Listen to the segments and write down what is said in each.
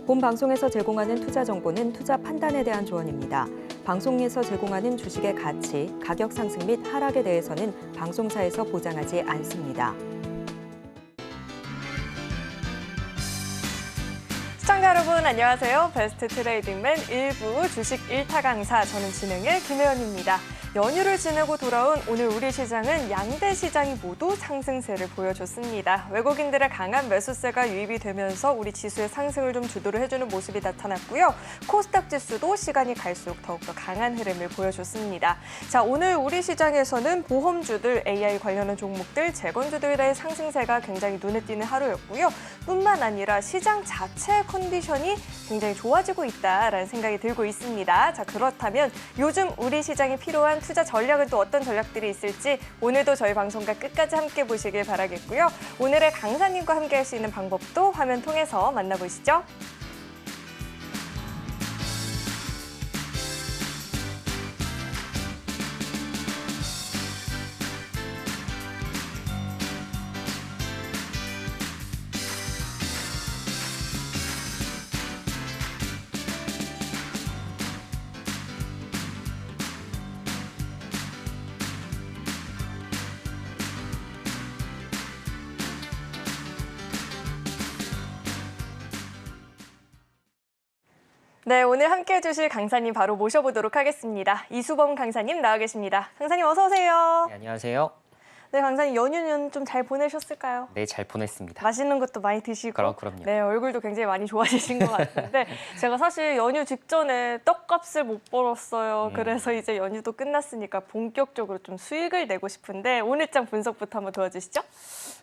본 방송에서 제공하는 투자 정보는 투자 판단에 대한 조언입니다. 방송에서 제공하는 주식의 가치, 가격 상승 및 하락에 대해서는 방송사에서 보장하지 않습니다. 시청자 여러분 안녕하세요. 베스트 트레이딩맨 1부 주식 1타 강사 저는 진행의 김혜연입니다. 연휴를 지내고 돌아온 오늘 우리 시장은 양대 시장이 모두 상승세를 보여줬습니다. 외국인들의 강한 매수세가 유입이 되면서 우리 지수의 상승을 좀 주도를 해주는 모습이 나타났고요. 코스닥 지수도 시간이 갈수록 더욱더 강한 흐름을 보여줬습니다. 자, 오늘 우리 시장에서는 보험주들, AI 관련한 종목들, 재건주들의 상승세가 굉장히 눈에 띄는 하루였고요. 뿐만 아니라 시장 자체의 컨디션이 굉장히 좋아지고 있다라는 생각이 들고 있습니다. 자, 그렇다면 요즘 우리 시장에 필요한 투자 전략은 또 어떤 전략들이 있을지 오늘도 저희 방송과 끝까지 함께 보시길 바라겠고요. 오늘의 강사님과 함께 할 수 있는 방법도 화면 통해서 만나보시죠. 네, 오늘 함께해 주실 강사님 바로 모셔보도록 하겠습니다. 이수범 강사님 나와 계십니다. 강사님 어서 오세요. 네, 안녕하세요. 네, 강사님 연휴는 좀 잘 보내셨을까요? 네, 잘 보냈습니다. 맛있는 것도 많이 드시고 그럼요. 네, 얼굴도 굉장히 많이 좋아지신 것 같은데 제가 사실 연휴 직전에 떡값을 못 벌었어요. 그래서 이제 연휴도 끝났으니까 본격적으로 좀 수익을 내고 싶은데 오늘장 분석부터 한번 도와주시죠.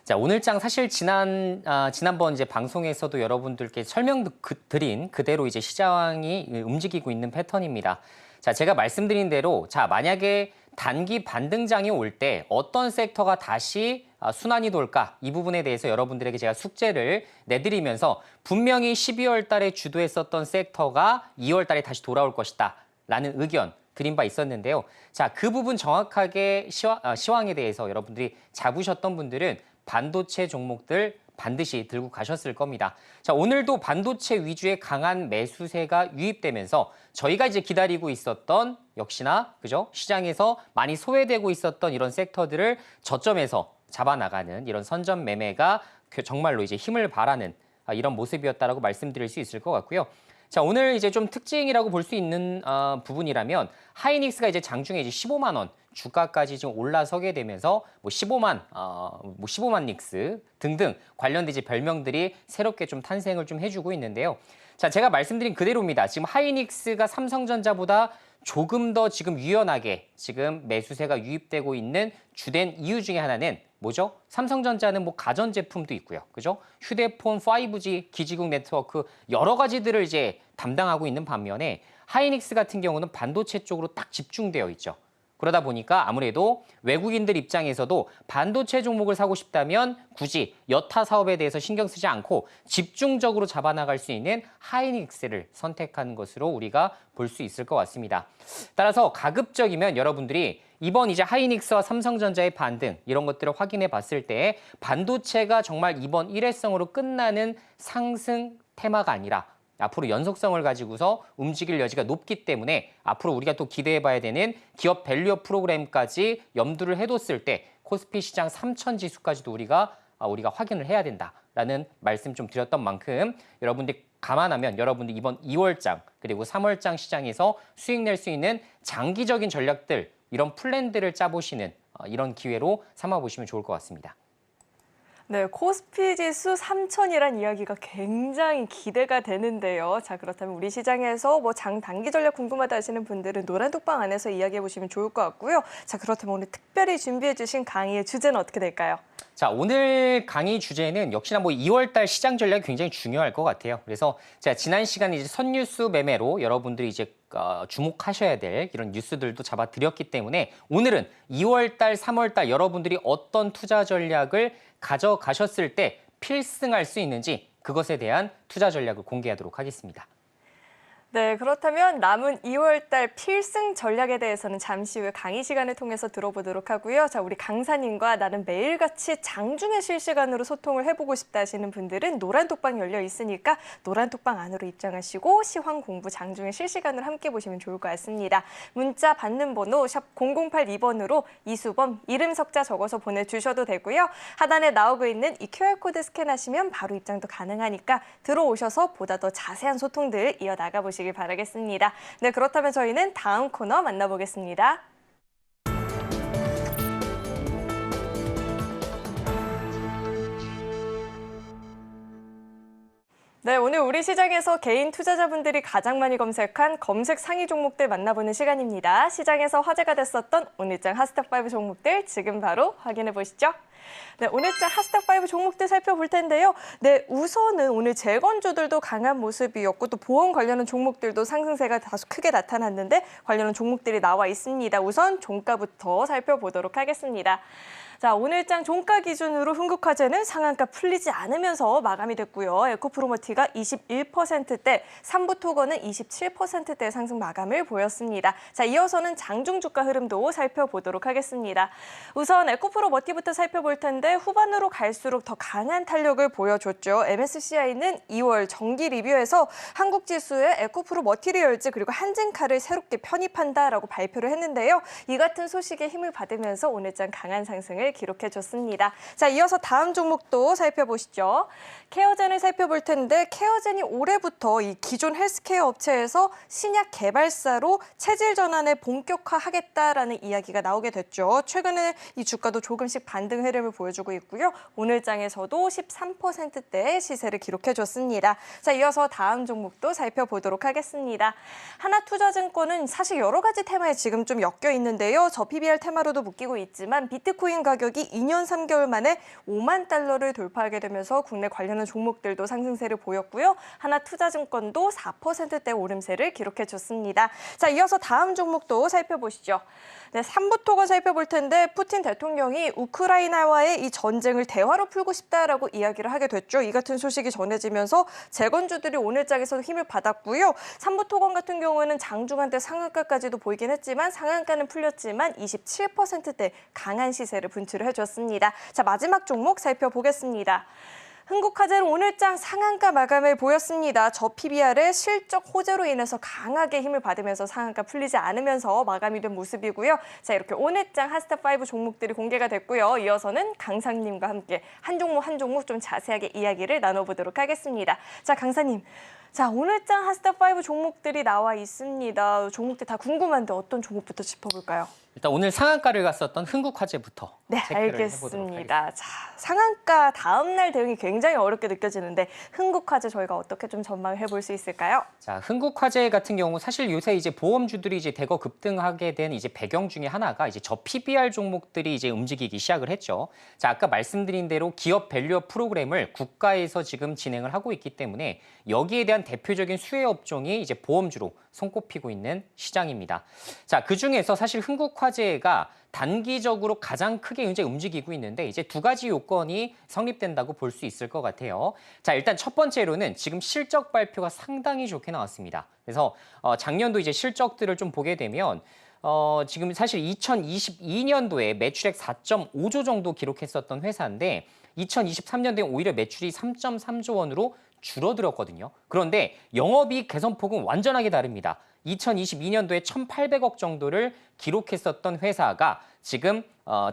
자, 오늘장 사실 지난번 이제 방송에서도 여러분들께 설명드린 그대로 이제 시장이 움직이고 있는 패턴입니다. 자, 제가 말씀드린 대로 만약에 단기 반등장이 올 때 어떤 섹터가 다시 순환이 돌까? 이 부분에 대해서 여러분들에게 제가 숙제를 내드리면서 분명히 12월 달에 주도했었던 섹터가 2월 달에 다시 돌아올 것이다 라는 의견 드린 바 있었는데요. 자, 그 부분 정확하게 시황에 대해서 여러분들이 잡으셨던 분들은 반도체 종목들 반드시 들고 가셨을 겁니다. 자, 오늘도 반도체 위주의 강한 매수세가 유입되면서 저희가 이제 기다리고 있었던 역시나 그죠? 시장에서 많이 소외되고 있었던 이런 섹터들을 저점에서 잡아나가는 이런 선점 매매가 정말로 이제 힘을 발하는 이런 모습이었다라고 말씀드릴 수 있을 것 같고요. 자, 오늘 이제 좀 특징이라고 볼 수 있는 부분이라면 하이닉스가 이제 장중에 이제 15만 원 주가까지 좀 올라서게 되면서 15만 닉스 등등 관련된 이제 별명들이 새롭게 좀 탄생을 좀 해주고 있는데요. 자, 제가 말씀드린 그대로입니다. 지금 하이닉스가 삼성전자보다 조금 더 지금 유연하게 지금 매수세가 유입되고 있는 주된 이유 중에 하나는 뭐죠? 삼성전자는 가전제품도 있고요. 그죠? 휴대폰, 5G, 기지국 네트워크 여러 가지들을 이제 담당하고 있는 반면에 하이닉스 같은 경우는 반도체 쪽으로 딱 집중되어 있죠. 그러다 보니까 아무래도 외국인들 입장에서도 반도체 종목을 사고 싶다면 굳이 여타 사업에 대해서 신경 쓰지 않고 집중적으로 잡아나갈 수 있는 하이닉스를 선택하는 것으로 우리가 볼 수 있을 것 같습니다. 따라서 가급적이면 여러분들이 이번 이제 하이닉스와 삼성전자의 반등 이런 것들을 확인해 봤을 때 반도체가 정말 이번 일회성으로 끝나는 상승 테마가 아니라 앞으로 연속성을 가지고서 움직일 여지가 높기 때문에 앞으로 우리가 또 기대해봐야 되는 기업 밸류업 프로그램까지 염두를 해뒀을 때 코스피 시장 3000 지수까지도 우리가 확인을 해야 된다라는 말씀 좀 드렸던 만큼 여러분들 감안하면 여러분들 이번 2월장 그리고 3월장 시장에서 수익 낼 수 있는 장기적인 전략들 이런 플랜들을 짜보시는 이런 기회로 삼아보시면 좋을 것 같습니다. 네, 코스피 지수 3000이란 이야기가 굉장히 기대가 되는데요. 자, 그렇다면 우리 시장에서 단기 전략 궁금하다 하시는 분들은 노란 톡방 안에서 이야기해 보시면 좋을 것 같고요. 자, 그렇다면 오늘 특별히 준비해 주신 강의의 주제는 어떻게 될까요? 자, 오늘 강의 주제는 역시나 2월 달 시장 전략이 굉장히 중요할 것 같아요. 그래서 제가 지난 시간에 이제 선뉴스 매매로 여러분들이 이제 주목하셔야 될 이런 뉴스들도 잡아드렸기 때문에 오늘은 2월 달, 3월 달 여러분들이 어떤 투자 전략을 가져가셨을 때 필승할 수 있는지 그것에 대한 투자 전략을 공개하도록 하겠습니다. 네, 그렇다면 남은 2월달 필승 전략에 대해서는 잠시 후에 강의 시간을 통해서 들어보도록 하고요. 자, 우리 강사님과 나는 매일같이 장중에 실시간으로 소통을 해보고 싶다 하시는 분들은 노란톡방 열려 있으니까 노란톡방 안으로 입장하시고 시황 공부 장중에 실시간으로 함께 보시면 좋을 것 같습니다. 문자 받는 번호 샵 0082번으로 이수범, 이름 석자 적어서 보내주셔도 되고요. 하단에 나오고 있는 이 QR코드 스캔하시면 바로 입장도 가능하니까 들어오셔서 보다 더 자세한 소통들 이어나가 보시길 바라겠습니다. 네, 그렇다면 저희는 다음 코너 만나보겠습니다. 네, 오늘 우리 시장에서 개인 투자자분들이 가장 많이 검색한 검색 상위 종목들 만나보는 시간입니다. 시장에서 화제가 됐었던 오늘장 핫스탁5 종목들 지금 바로 확인해 보시죠. 네, 오늘장 핫스탁5 종목들 살펴볼 텐데요. 네, 우선은 오늘 재건주들도 강한 모습이었고 또 보험 관련한 종목들도 상승세가 다소 크게 나타났는데 관련한 종목들이 나와 있습니다. 우선 종가부터 살펴보도록 하겠습니다. 자, 오늘장 종가 기준으로 흥국화재는 상한가 풀리지 않으면서 마감이 됐고요. 에코프로머티가 21%대, 삼부토건은 27%대 상승 마감을 보였습니다. 자, 이어서는 장중 주가 흐름도 살펴보도록 하겠습니다. 우선 에코프로머티부터 살펴볼 텐데 후반으로 갈수록 더 강한 탄력을 보여줬죠. MSCI는 2월 정기 리뷰에서 한국 지수에 에코프로 머티리얼즈 그리고 한진카를 새롭게 편입한다라고 발표를 했는데요. 이 같은 소식에 힘을 받으면서 오늘장 강한 상승을 기록해줬습니다. 자, 이어서 다음 종목도 살펴보시죠. 케어젠을 살펴볼 텐데 케어젠이 올해부터 이 기존 헬스케어 업체에서 신약 개발사로 체질 전환을 본격화하겠다라는 이야기가 나오게 됐죠. 최근에 이 주가도 조금씩 반등 흐름을 보여주고 있고요. 오늘 장에서도 13%대의 시세를 기록해줬습니다. 자, 이어서 다음 종목도 살펴보도록 하겠습니다. 하나투자증권은 사실 여러 가지 테마에 지금 좀 엮여 있는데요. 저 PBR 테마로도 묶이고 있지만 비트코인 가격이 2년 3개월 만에 5만 달러를 돌파하게 되면서 국내 관련한 종목들도 상승세를 보였고요. 하나투자증권도 4%대 오름세를 기록해줬습니다. 자, 이어서 다음 종목도 살펴보시죠. 네, 삼부토건 살펴볼 텐데 푸틴 대통령이 우크라이나와의 이 전쟁을 대화로 풀고 싶다라고 이야기를 하게 됐죠. 이 같은 소식이 전해지면서 재건주들이 오늘장에서도 힘을 받았고요. 삼부토건 같은 경우에는 장중한때 상한가까지도 보이긴 했지만 상한가는 풀렸지만 27%대 강한 시세를 분출을 해줬습니다. 자, 마지막 종목 살펴보겠습니다. 흥국화재는 오늘장 상한가 마감을 보였습니다. 저 PBR의 실적 호재로 인해서 강하게 힘을 받으면서 상한가 풀리지 않으면서 마감이 된 모습이고요. 자, 이렇게 오늘장 핫스탁5 종목들이 공개가 됐고요. 이어서는 강사님과 함께 한 종목 좀 자세하게 이야기를 나눠보도록 하겠습니다. 자, 강사님. 자, 오늘장 핫스탁5 종목들이 나와 있습니다. 종목들 다 궁금한데 어떤 종목부터 짚어볼까요? 일단 오늘 상한가를 갔었던 흥국화재부터 네, 체크를 해보도록 알겠습니다. 하겠습니다. 자, 상한가 다음 날 대응이 굉장히 어렵게 느껴지는데 흥국화재 저희가 어떻게 좀 전망을 해볼 수 있을까요? 자, 흥국화재 같은 경우 사실 요새 이제 보험주들이 이제 대거 급등하게 된 이제 배경 중에 하나가 이제 저 PBR 종목들이 이제 움직이기 시작을 했죠. 자, 아까 말씀드린 대로 기업 밸류업 프로그램을 국가에서 지금 진행을 하고 있기 때문에 여기에 대한 대표적인 수혜 업종이 이제 보험주로 손꼽히고 있는 시장입니다. 자, 그 중에서 사실 흥국화재가 단기적으로 가장 크게 이제 움직이고 있는데 이제 두 가지 요건이 성립된다고 볼 수 있을 것 같아요. 자, 일단 첫 번째로는 지금 실적 발표가 상당히 좋게 나왔습니다. 그래서 작년도 이제 실적들을 좀 보게 되면 지금 사실 2022년도에 매출액 4.5조 정도 기록했었던 회사인데 2023년도에 오히려 매출이 3.3조 원으로 줄어들었거든요. 그런데 영업이익 개선폭은 완전하게 다릅니다. 2022년도에 1,800억 정도를 기록했었던 회사가 지금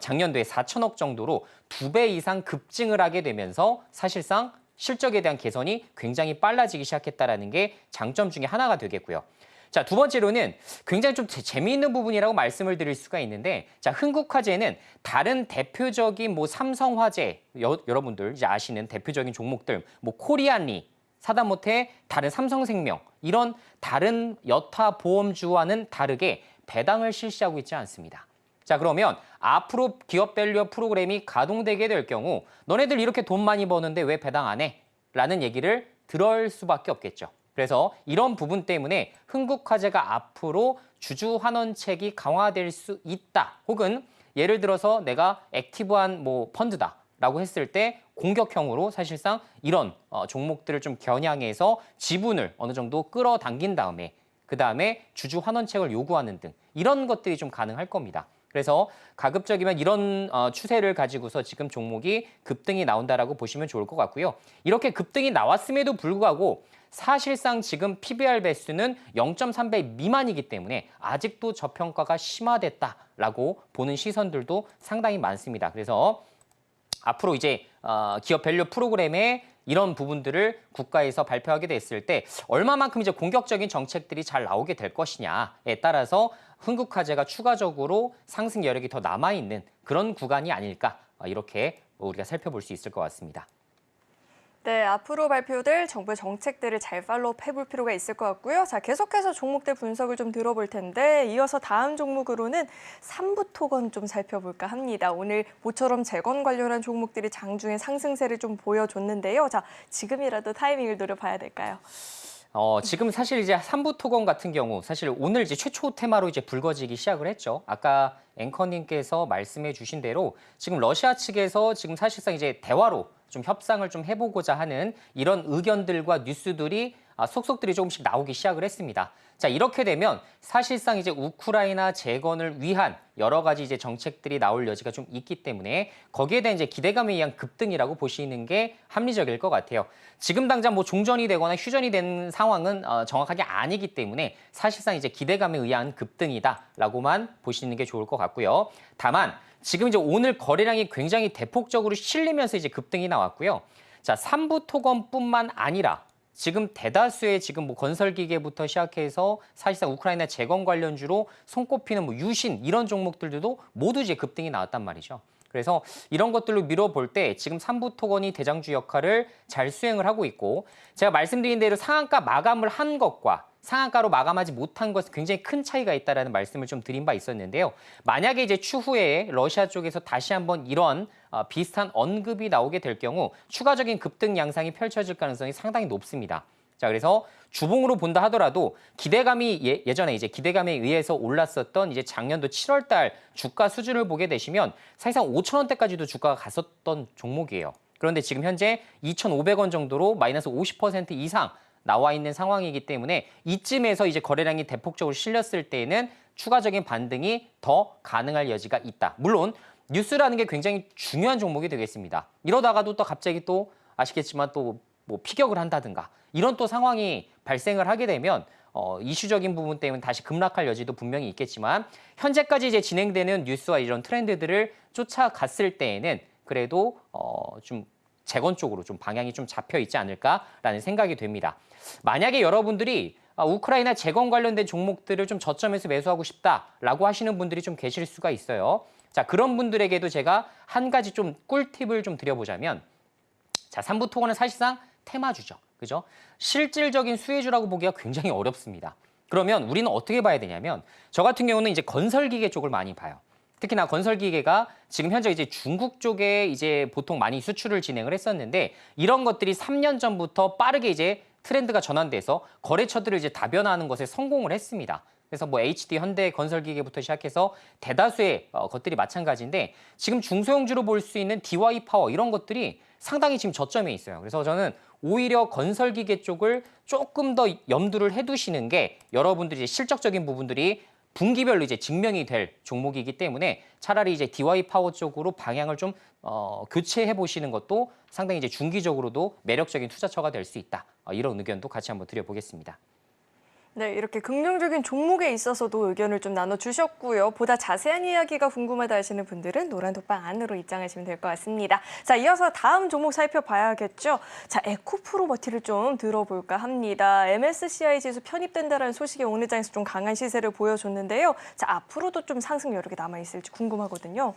작년도에 4천억 정도로 2배 이상 급증을 하게 되면서 사실상 실적에 대한 개선이 굉장히 빨라지기 시작했다는 게 장점 중에 하나가 되겠고요. 자, 두 번째로는 굉장히 좀 재미있는 부분이라고 말씀을 드릴 수가 있는데, 자, 흥국화재는 다른 대표적인 뭐 삼성화재, 여러분들 이제 아시는 대표적인 종목들, 뭐 코리안리, 사다못해 다른 삼성생명, 이런 다른 여타 보험주와는 다르게 배당을 실시하고 있지 않습니다. 자, 그러면 앞으로 기업 밸류업 프로그램이 가동되게 될 경우 너네들 이렇게 돈 많이 버는데 왜 배당 안 해? 라는 얘기를 들을 수밖에 없겠죠. 그래서 이런 부분 때문에 흥국화재가 앞으로 주주 환원책이 강화될 수 있다. 혹은 예를 들어서 내가 액티브한 뭐 펀드다라고 했을 때 공격형으로 사실상 이런 종목들을 좀 겨냥해서 지분을 어느 정도 끌어당긴 다음에 그다음에 주주 환원책을 요구하는 등 이런 것들이 좀 가능할 겁니다. 그래서 가급적이면 이런 추세를 가지고서 지금 종목이 급등이 나온다라고 보시면 좋을 것 같고요. 이렇게 급등이 나왔음에도 불구하고 사실상 지금 PBR 배수는 0.3배 미만이기 때문에 아직도 저평가가 심화됐다라고 보는 시선들도 상당히 많습니다. 그래서 앞으로 이제 기업 밸류 프로그램에 이런 부분들을 국가에서 발표하게 됐을 때 얼마만큼 이제 공격적인 정책들이 잘 나오게 될 것이냐에 따라서 흥국화재가 추가적으로 상승 여력이 더 남아있는 그런 구간이 아닐까 이렇게 우리가 살펴볼 수 있을 것 같습니다. 네, 앞으로 발표될 정부의 정책들을 잘 팔로우 해볼 필요가 있을 것 같고요. 자, 계속해서 종목들 분석을 좀 들어볼 텐데 이어서 다음 종목으로는 삼부토건 좀 살펴볼까 합니다. 오늘 모처럼 재건 관련한 종목들이 장중에 상승세를 좀 보여줬는데요. 자, 지금이라도 타이밍을 노려봐야 될까요? 지금 사실 이제 삼부토건 같은 경우 사실 오늘 이제 최초 테마로 이제 불거지기 시작을 했죠. 아까 앵커님께서 말씀해 주신 대로 지금 러시아 측에서 지금 사실상 이제 대화로 좀 협상을 좀 해보고자 하는 이런 의견들과 뉴스들이 속속들이 조금씩 나오기 시작을 했습니다. 자, 이렇게 되면 사실상 이제 우크라이나 재건을 위한 여러 가지 이제 정책들이 나올 여지가 좀 있기 때문에 거기에 대한 이제 기대감에 의한 급등이라고 보시는 게 합리적일 것 같아요. 지금 당장 뭐 종전이 되거나 휴전이 된 상황은 정확하게 아니기 때문에 사실상 이제 기대감에 의한 급등이다라고만 보시는 게 좋을 것 같고요. 다만 지금 이제 오늘 거래량이 굉장히 대폭적으로 실리면서 이제 급등이 나왔고요. 자, 삼부토건뿐만 아니라 지금 대다수의 지금 뭐 건설기계부터 시작해서 사실상 우크라이나 재건 관련주로 손꼽히는 뭐 유신 이런 종목들도 모두 이제 급등이 나왔단 말이죠. 그래서 이런 것들로 밀어볼 때 지금 삼부토건이 대장주 역할을 잘 수행을 하고 있고 제가 말씀드린 대로 상한가 마감을 한 것과 상한가로 마감하지 못한 것은 굉장히 큰 차이가 있다라는 말씀을 좀 드린 바 있었는데요. 만약에 이제 추후에 러시아 쪽에서 다시 한번 이런 비슷한 언급이 나오게 될 경우 추가적인 급등 양상이 펼쳐질 가능성이 상당히 높습니다. 자, 그래서 주봉으로 본다 하더라도 기대감이 예전에 이제 기대감에 의해서 올랐었던 이제 작년도 7월 달 주가 수준을 보게 되시면 사실상 5,000원대까지도 주가가 갔었던 종목이에요. 그런데 지금 현재 2,500원 정도로 마이너스 50% 이상 나와 있는 상황이기 때문에 이쯤에서 이제 거래량이 대폭적으로 실렸을 때에는 추가적인 반등이 더 가능할 여지가 있다. 물론 뉴스라는 게 굉장히 중요한 종목이 되겠습니다. 이러다가도 또 갑자기 또 아시겠지만 또 뭐 피격을 한다든가 이런 또 상황이 발생을 하게 되면 이슈적인 부분 때문에 다시 급락할 여지도 분명히 있겠지만 현재까지 이제 진행되는 뉴스와 이런 트렌드들을 쫓아갔을 때에는 그래도 좀 재건 쪽으로 좀 방향이 좀 잡혀 있지 않을까라는 생각이 됩니다. 만약에 여러분들이 우크라이나 재건 관련된 종목들을 좀 저점에서 매수하고 싶다라고 하시는 분들이 좀 계실 수가 있어요. 자, 그런 분들에게도 제가 한 가지 좀 꿀팁을 좀 드려보자면 자, 삼부토건은 사실상 테마주죠. 그죠? 실질적인 수혜주라고 보기가 굉장히 어렵습니다. 그러면 우리는 어떻게 봐야 되냐면 저 같은 경우는 이제 건설기계 쪽을 많이 봐요. 특히나 건설기계가 지금 현재 이제 중국 쪽에 이제 보통 많이 수출을 진행을 했었는데 이런 것들이 3년 전부터 빠르게 이제 트렌드가 전환돼서 거래처들을 이제 다변화하는 것에 성공을 했습니다. 그래서 뭐 HD, 현대 건설기계부터 시작해서 대다수의 것들이 마찬가지인데 지금 중소형주로 볼 수 있는 DY 파워 이런 것들이 상당히 지금 저점에 있어요. 그래서 저는 오히려 건설기계 쪽을 조금 더 염두를 해두시는 게 여러분들이 이제 실적적인 부분들이 분기별로 이제 증명이 될 종목이기 때문에 차라리 이제 DY 파워 쪽으로 방향을 좀 교체해 보시는 것도 상당히 이제 중기적으로도 매력적인 투자처가 될 수 있다. 이런 의견도 같이 한번 드려보겠습니다. 네, 이렇게 긍정적인 종목에 있어서도 의견을 좀 나눠주셨고요. 보다 자세한 이야기가 궁금하다 하시는 분들은 노란 톡방 안으로 입장하시면 될 것 같습니다. 자, 이어서 다음 종목 살펴봐야겠죠. 자, 에코프로머티를 좀 들어볼까 합니다. MSCI 지수 편입된다라는 소식이 오늘 장에서 좀 강한 시세를 보여줬는데요. 자, 앞으로도 좀 상승 여력이 남아있을지 궁금하거든요.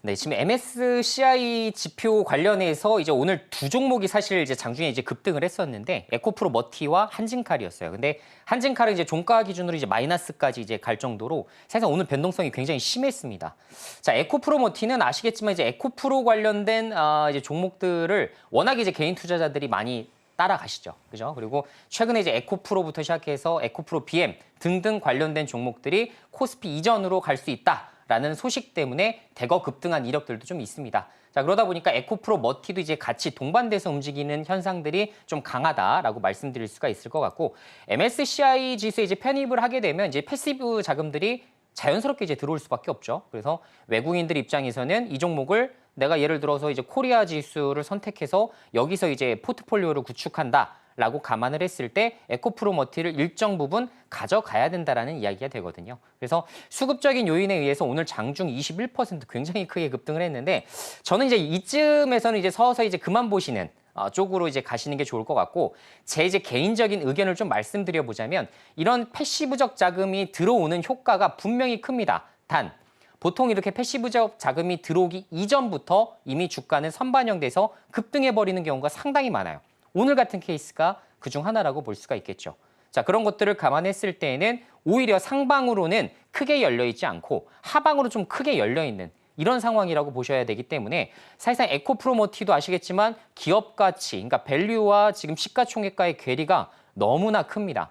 네, 지금 MSCI 지표 관련해서 이제 오늘 두 종목이 사실 이제 장중에 이제 급등을 했었는데 에코프로머티와 한진칼이었어요. 근데 한진칼은 이제 종가 기준으로 이제 마이너스까지 이제 갈 정도로 사실상 오늘 변동성이 굉장히 심했습니다. 자, 에코프로머티는 아시겠지만 이제 에코프로 관련된 이제 종목들을 워낙에 이제 개인 투자자들이 많이 따라가시죠. 그죠? 그리고 최근에 이제 에코프로부터 시작해서 에코프로 BM 등등 관련된 종목들이 코스피 이전으로 갈 수 있다. 라는 소식 때문에 대거 급등한 이력들도 좀 있습니다. 자, 그러다 보니까 에코프로 머티도 이제 같이 동반돼서 움직이는 현상들이 좀 강하다라고 말씀드릴 수가 있을 것 같고, MSCI 지수에 이제 편입을 하게 되면 이제 패시브 자금들이 자연스럽게 이제 들어올 수밖에 없죠. 그래서 외국인들 입장에서는 이 종목을 내가 예를 들어서 이제 코리아 지수를 선택해서 여기서 이제 포트폴리오를 구축한다라고 감안을 했을 때 에코프로 머티를 일정 부분 가져가야 된다라는 이야기가 되거든요. 그래서 수급적인 요인에 의해서 오늘 장중 21% 굉장히 크게 급등을 했는데, 저는 이제 이쯤에서는 이제 서서히 이제 그만 보시는 쪽으로 이제 가시는 게 좋을 것 같고, 제 이제 개인적인 의견을 좀 말씀드려 보자면, 이런 패시브적 자금이 들어오는 효과가 분명히 큽니다. 단 보통 이렇게 패시브적 자금이 들어오기 이전부터 이미 주가는 선반영돼서 급등해버리는 경우가 상당히 많아요. 오늘 같은 케이스가 그중 하나라고 볼 수가 있겠죠. 자, 그런 것들을 감안했을 때에는 오히려 상방으로는 크게 열려있지 않고 하방으로 좀 크게 열려있는 이런 상황이라고 보셔야 되기 때문에, 사실상 에코프로머티도 아시겠지만 기업 가치, 그러니까 밸류와 지금 시가총액과의 괴리가 너무나 큽니다.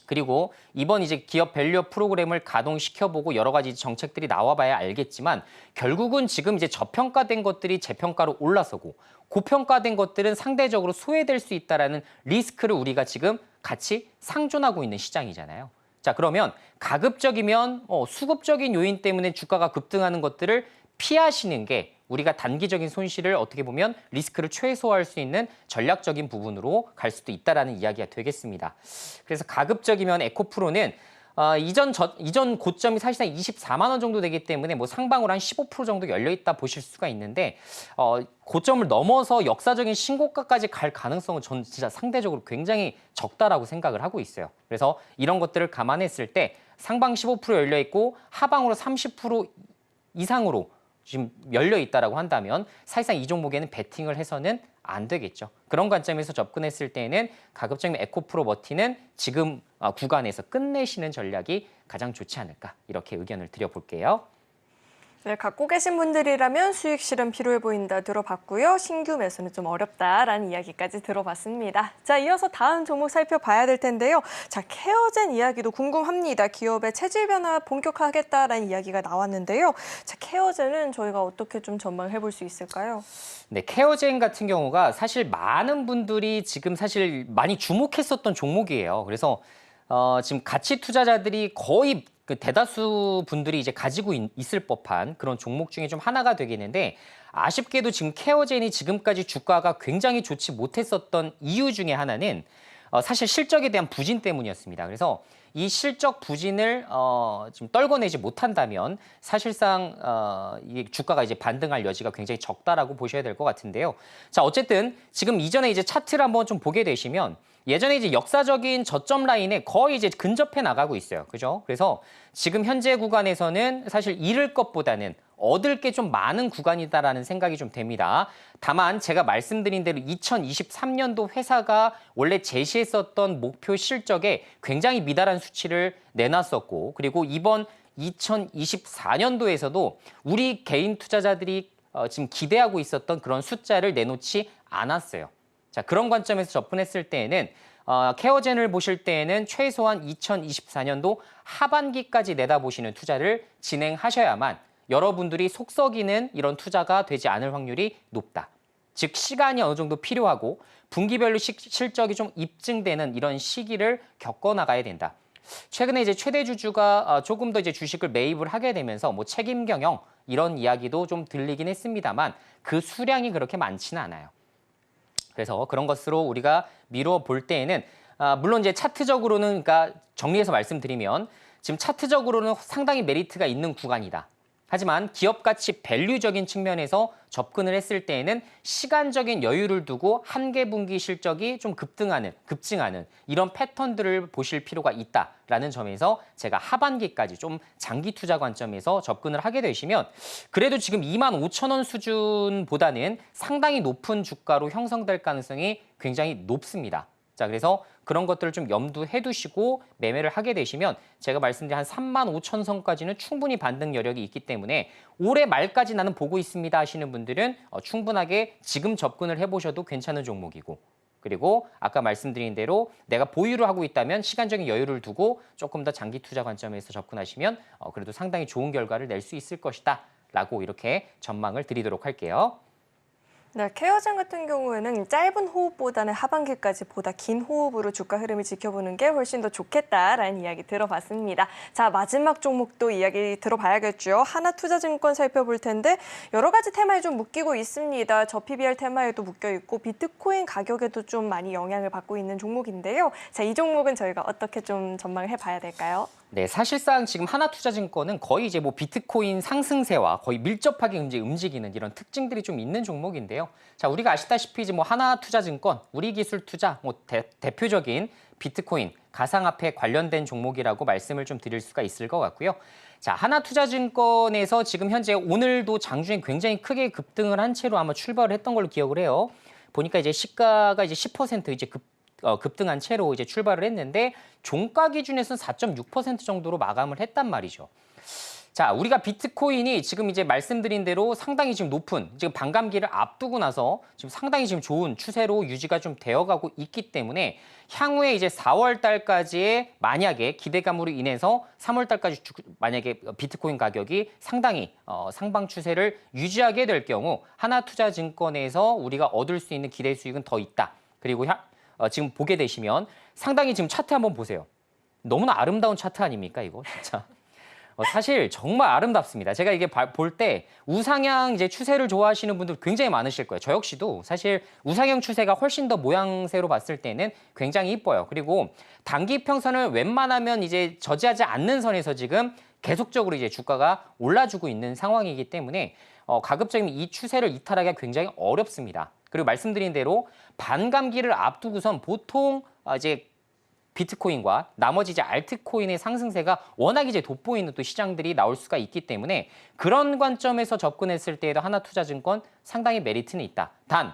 그리고 이번 이제 기업 밸류업 프로그램을 가동시켜보고 여러 가지 정책들이 나와봐야 알겠지만, 결국은 지금 이제 저평가된 것들이 재평가로 올라서고 고평가된 것들은 상대적으로 소외될 수 있다라는 리스크를 우리가 지금 같이 상존하고 있는 시장이잖아요. 자, 그러면 가급적이면 수급적인 요인 때문에 주가가 급등하는 것들을 피하시는 게 우리가 단기적인 손실을 어떻게 보면 리스크를 최소화할 수 있는 전략적인 부분으로 갈 수도 있다라는 이야기가 되겠습니다. 그래서 가급적이면 에코프로는 이전 고점이 사실상 24만 원 정도 되기 때문에 뭐 상방으로 한 15% 정도 열려 있다 보실 수가 있는데, 고점을 넘어서 역사적인 신고가까지 갈 가능성은 전 진짜 상대적으로 굉장히 적다라고 생각을 하고 있어요. 그래서 이런 것들을 감안했을 때 상방 15% 열려 있고 하방으로 30% 이상으로 지금 열려 있다라고 한다면 사실상 이 종목에는 베팅을 해서는 안 되겠죠. 그런 관점에서 접근했을 때는 가급적이면 에코프로 머티는 지금 구간에서 끝내시는 전략이 가장 좋지 않을까, 이렇게 의견을 드려볼게요. 네, 갖고 계신 분들이라면 수익 실현 필요해 보인다 들어봤고요. 신규 매수는 좀 어렵다라는 이야기까지 들어봤습니다. 자, 이어서 다음 종목 살펴봐야 될 텐데요. 자, 케어젠 이야기도 궁금합니다. 기업의 체질 변화 본격화하겠다라는 이야기가 나왔는데요. 자, 케어젠은 저희가 어떻게 좀 전망해 볼 수 있을까요? 네, 케어젠 같은 경우가 사실 많은 분들이 지금 사실 많이 주목했었던 종목이에요. 그래서 지금 가치 투자자들이 거의 그 대다수 분들이 이제 가지고 있을 법한 그런 종목 중에 좀 하나가 되겠는데, 아쉽게도 지금 케어젠이 지금까지 주가가 굉장히 좋지 못했었던 이유 중에 하나는 사실 실적에 대한 부진 때문이었습니다. 그래서 이 실적 부진을 지금 떨궈내지 못한다면 사실상 이 주가가 이제 반등할 여지가 굉장히 적다라고 보셔야 될 것 같은데요. 자, 어쨌든 지금 이전에 이제 차트를 한번 좀 보게 되시면 예전에 이제 역사적인 저점 라인에 거의 이제 근접해 나가고 있어요. 그죠? 그래서 지금 현재 구간에서는 사실 잃을 것보다는 얻을 게 좀 많은 구간이다라는 생각이 좀 됩니다. 다만 제가 말씀드린 대로 2023년도 회사가 원래 제시했었던 목표 실적에 굉장히 미달한 수치를 내놨었고, 그리고 이번 2024년도에서도 우리 개인 투자자들이 지금 기대하고 있었던 그런 숫자를 내놓지 않았어요. 자, 그런 관점에서 접근했을 때에는 케어젠을 보실 때에는 최소한 2024년도 하반기까지 내다보시는 투자를 진행하셔야만 여러분들이 속썩이는 이런 투자가 되지 않을 확률이 높다. 즉 시간이 어느 정도 필요하고 분기별로 실적이 좀 입증되는 이런 시기를 겪어나가야 된다. 최근에 이제 최대 주주가 조금 더 이제 주식을 매입을 하게 되면서 뭐 책임 경영 이런 이야기도 좀 들리긴 했습니다만 그 수량이 그렇게 많지는 않아요. 그래서 그런 것으로 우리가 미루어 볼 때에는 물론 이제 차트적으로는, 그러니까 정리해서 말씀드리면 지금 차트적으로는 상당히 메리트가 있는 구간이다. 하지만 기업 가치 밸류적인 측면에서 접근을 했을 때에는 시간적인 여유를 두고 한개 분기 실적이 좀 급증하는 이런 패턴들을 보실 필요가 있다라는 점에서 제가 하반기까지 좀 장기 투자 관점에서 접근을 하게 되시면 그래도 지금 25,000원 수준보다는 상당히 높은 주가로 형성될 가능성이 굉장히 높습니다. 자, 그래서 그런 것들을 좀 염두해 두시고 매매를 하게 되시면 제가 말씀드린 한 35,000선까지는 충분히 반등 여력이 있기 때문에 올해 말까지 나는 보고 있습니다 하시는 분들은 충분하게 지금 접근을 해보셔도 괜찮은 종목이고, 그리고 아까 말씀드린 대로 내가 보유를 하고 있다면 시간적인 여유를 두고 조금 더 장기 투자 관점에서 접근하시면 그래도 상당히 좋은 결과를 낼 수 있을 것이다 있다라고 이렇게 전망을 드리도록 할게요. 네, 케어장 같은 경우에는 짧은 호흡보다는 하반기까지 보다 긴 호흡으로 주가 흐름을 지켜보는 게 훨씬 더 좋겠다라는 이야기 들어봤습니다. 자, 마지막 종목도 이야기 들어봐야겠죠. 하나투자증권 살펴볼 텐데 여러 가지 테마에 좀 묶이고 있습니다. 저 PBR 테마에도 묶여 있고 비트코인 가격에도 좀 많이 영향을 받고 있는 종목인데요. 자, 이 종목은 저희가 어떻게 좀 전망을 해봐야 될까요? 네, 사실상 지금 하나투자증권은 거의 이제 뭐 비트코인 상승세와 거의 밀접하게 움직이는 이런 특징들이 좀 있는 종목인데요. 자, 우리가 아시다시피 이제 뭐 하나투자증권, 우리기술투자, 뭐 대표적인 비트코인, 가상화폐 관련된 종목이라고 말씀을 좀 드릴 수가 있을 것 같고요. 자, 하나투자증권에서 지금 현재 오늘도 장중에 굉장히 크게 급등을 한 채로 아마 출발을 했던 걸로 기억을 해요. 보니까 이제 시가가 이제 10% 이제 급등한 채로 이제 출발을 했는데 종가 기준에서는 4.6% 정도로 마감을 했단 말이죠. 자, 우리가 비트코인이 지금 이제 말씀드린 대로 상당히 지금 높은 지금 반감기를 앞두고 나서 지금 상당히 지금 좋은 추세로 유지가 좀 되어가고 있기 때문에 향후에 이제 4월 달까지의 만약에 기대감으로 인해서 3월 달까지 만약에 비트코인 가격이 상당히 상방 추세를 유지하게 될 경우 하나투자증권에서 우리가 얻을 수 있는 기대 수익은 더 있다. 그리고 지금 보게 되시면 상당히 지금 차트 한번 보세요. 너무나 아름다운 차트 아닙니까, 이거 진짜. 사실 정말 아름답습니다. 제가 이게 볼 때 우상향 이제 추세를 좋아하시는 분들 굉장히 많으실 거예요. 저 역시도 사실 우상향 추세가 훨씬 더 모양새로 봤을 때는 굉장히 이뻐요. 그리고 단기 평선을 웬만하면 이제 저지하지 않는 선에서 지금 계속적으로 이제 주가가 올라주고 있는 상황이기 때문에 가급적이면 이 추세를 이탈하기가 굉장히 어렵습니다. 그리고 말씀드린 대로 반감기를 앞두고선 보통 이제 비트코인과 나머지 이제 알트코인의 상승세가 워낙 이제 돋보이는 또 시장들이 나올 수가 있기 때문에 그런 관점에서 접근했을 때에도 하나투자증권 상당히 메리트는 있다. 단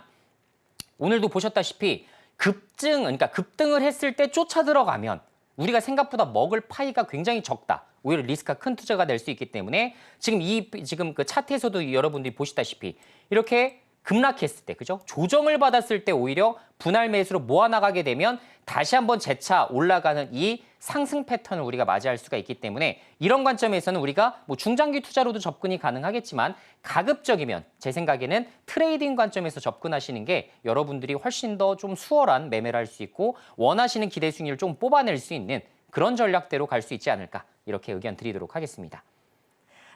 오늘도 보셨다시피 그러니까 급등을 했을 때 쫓아 들어가면 우리가 생각보다 먹을 파이가 굉장히 적다. 오히려 리스크가 큰 투자가 될 수 있기 때문에 지금 그 차트에서도 여러분들이 보시다시피 이렇게 급락했을 때, 그죠? 조정을 받았을 때 오히려 분할 매수로 모아나가게 되면 다시 한번 재차 올라가는 이 상승 패턴을 우리가 맞이할 수가 있기 때문에 이런 관점에서는 우리가 뭐 중장기 투자로도 접근이 가능하겠지만 가급적이면 제 생각에는 트레이딩 관점에서 접근하시는 게 여러분들이 훨씬 더 좀 수월한 매매를 할 수 있고 원하시는 기대 수익률을 좀 뽑아낼 수 있는 그런 전략대로 갈 수 있지 않을까 이렇게 의견 드리도록 하겠습니다.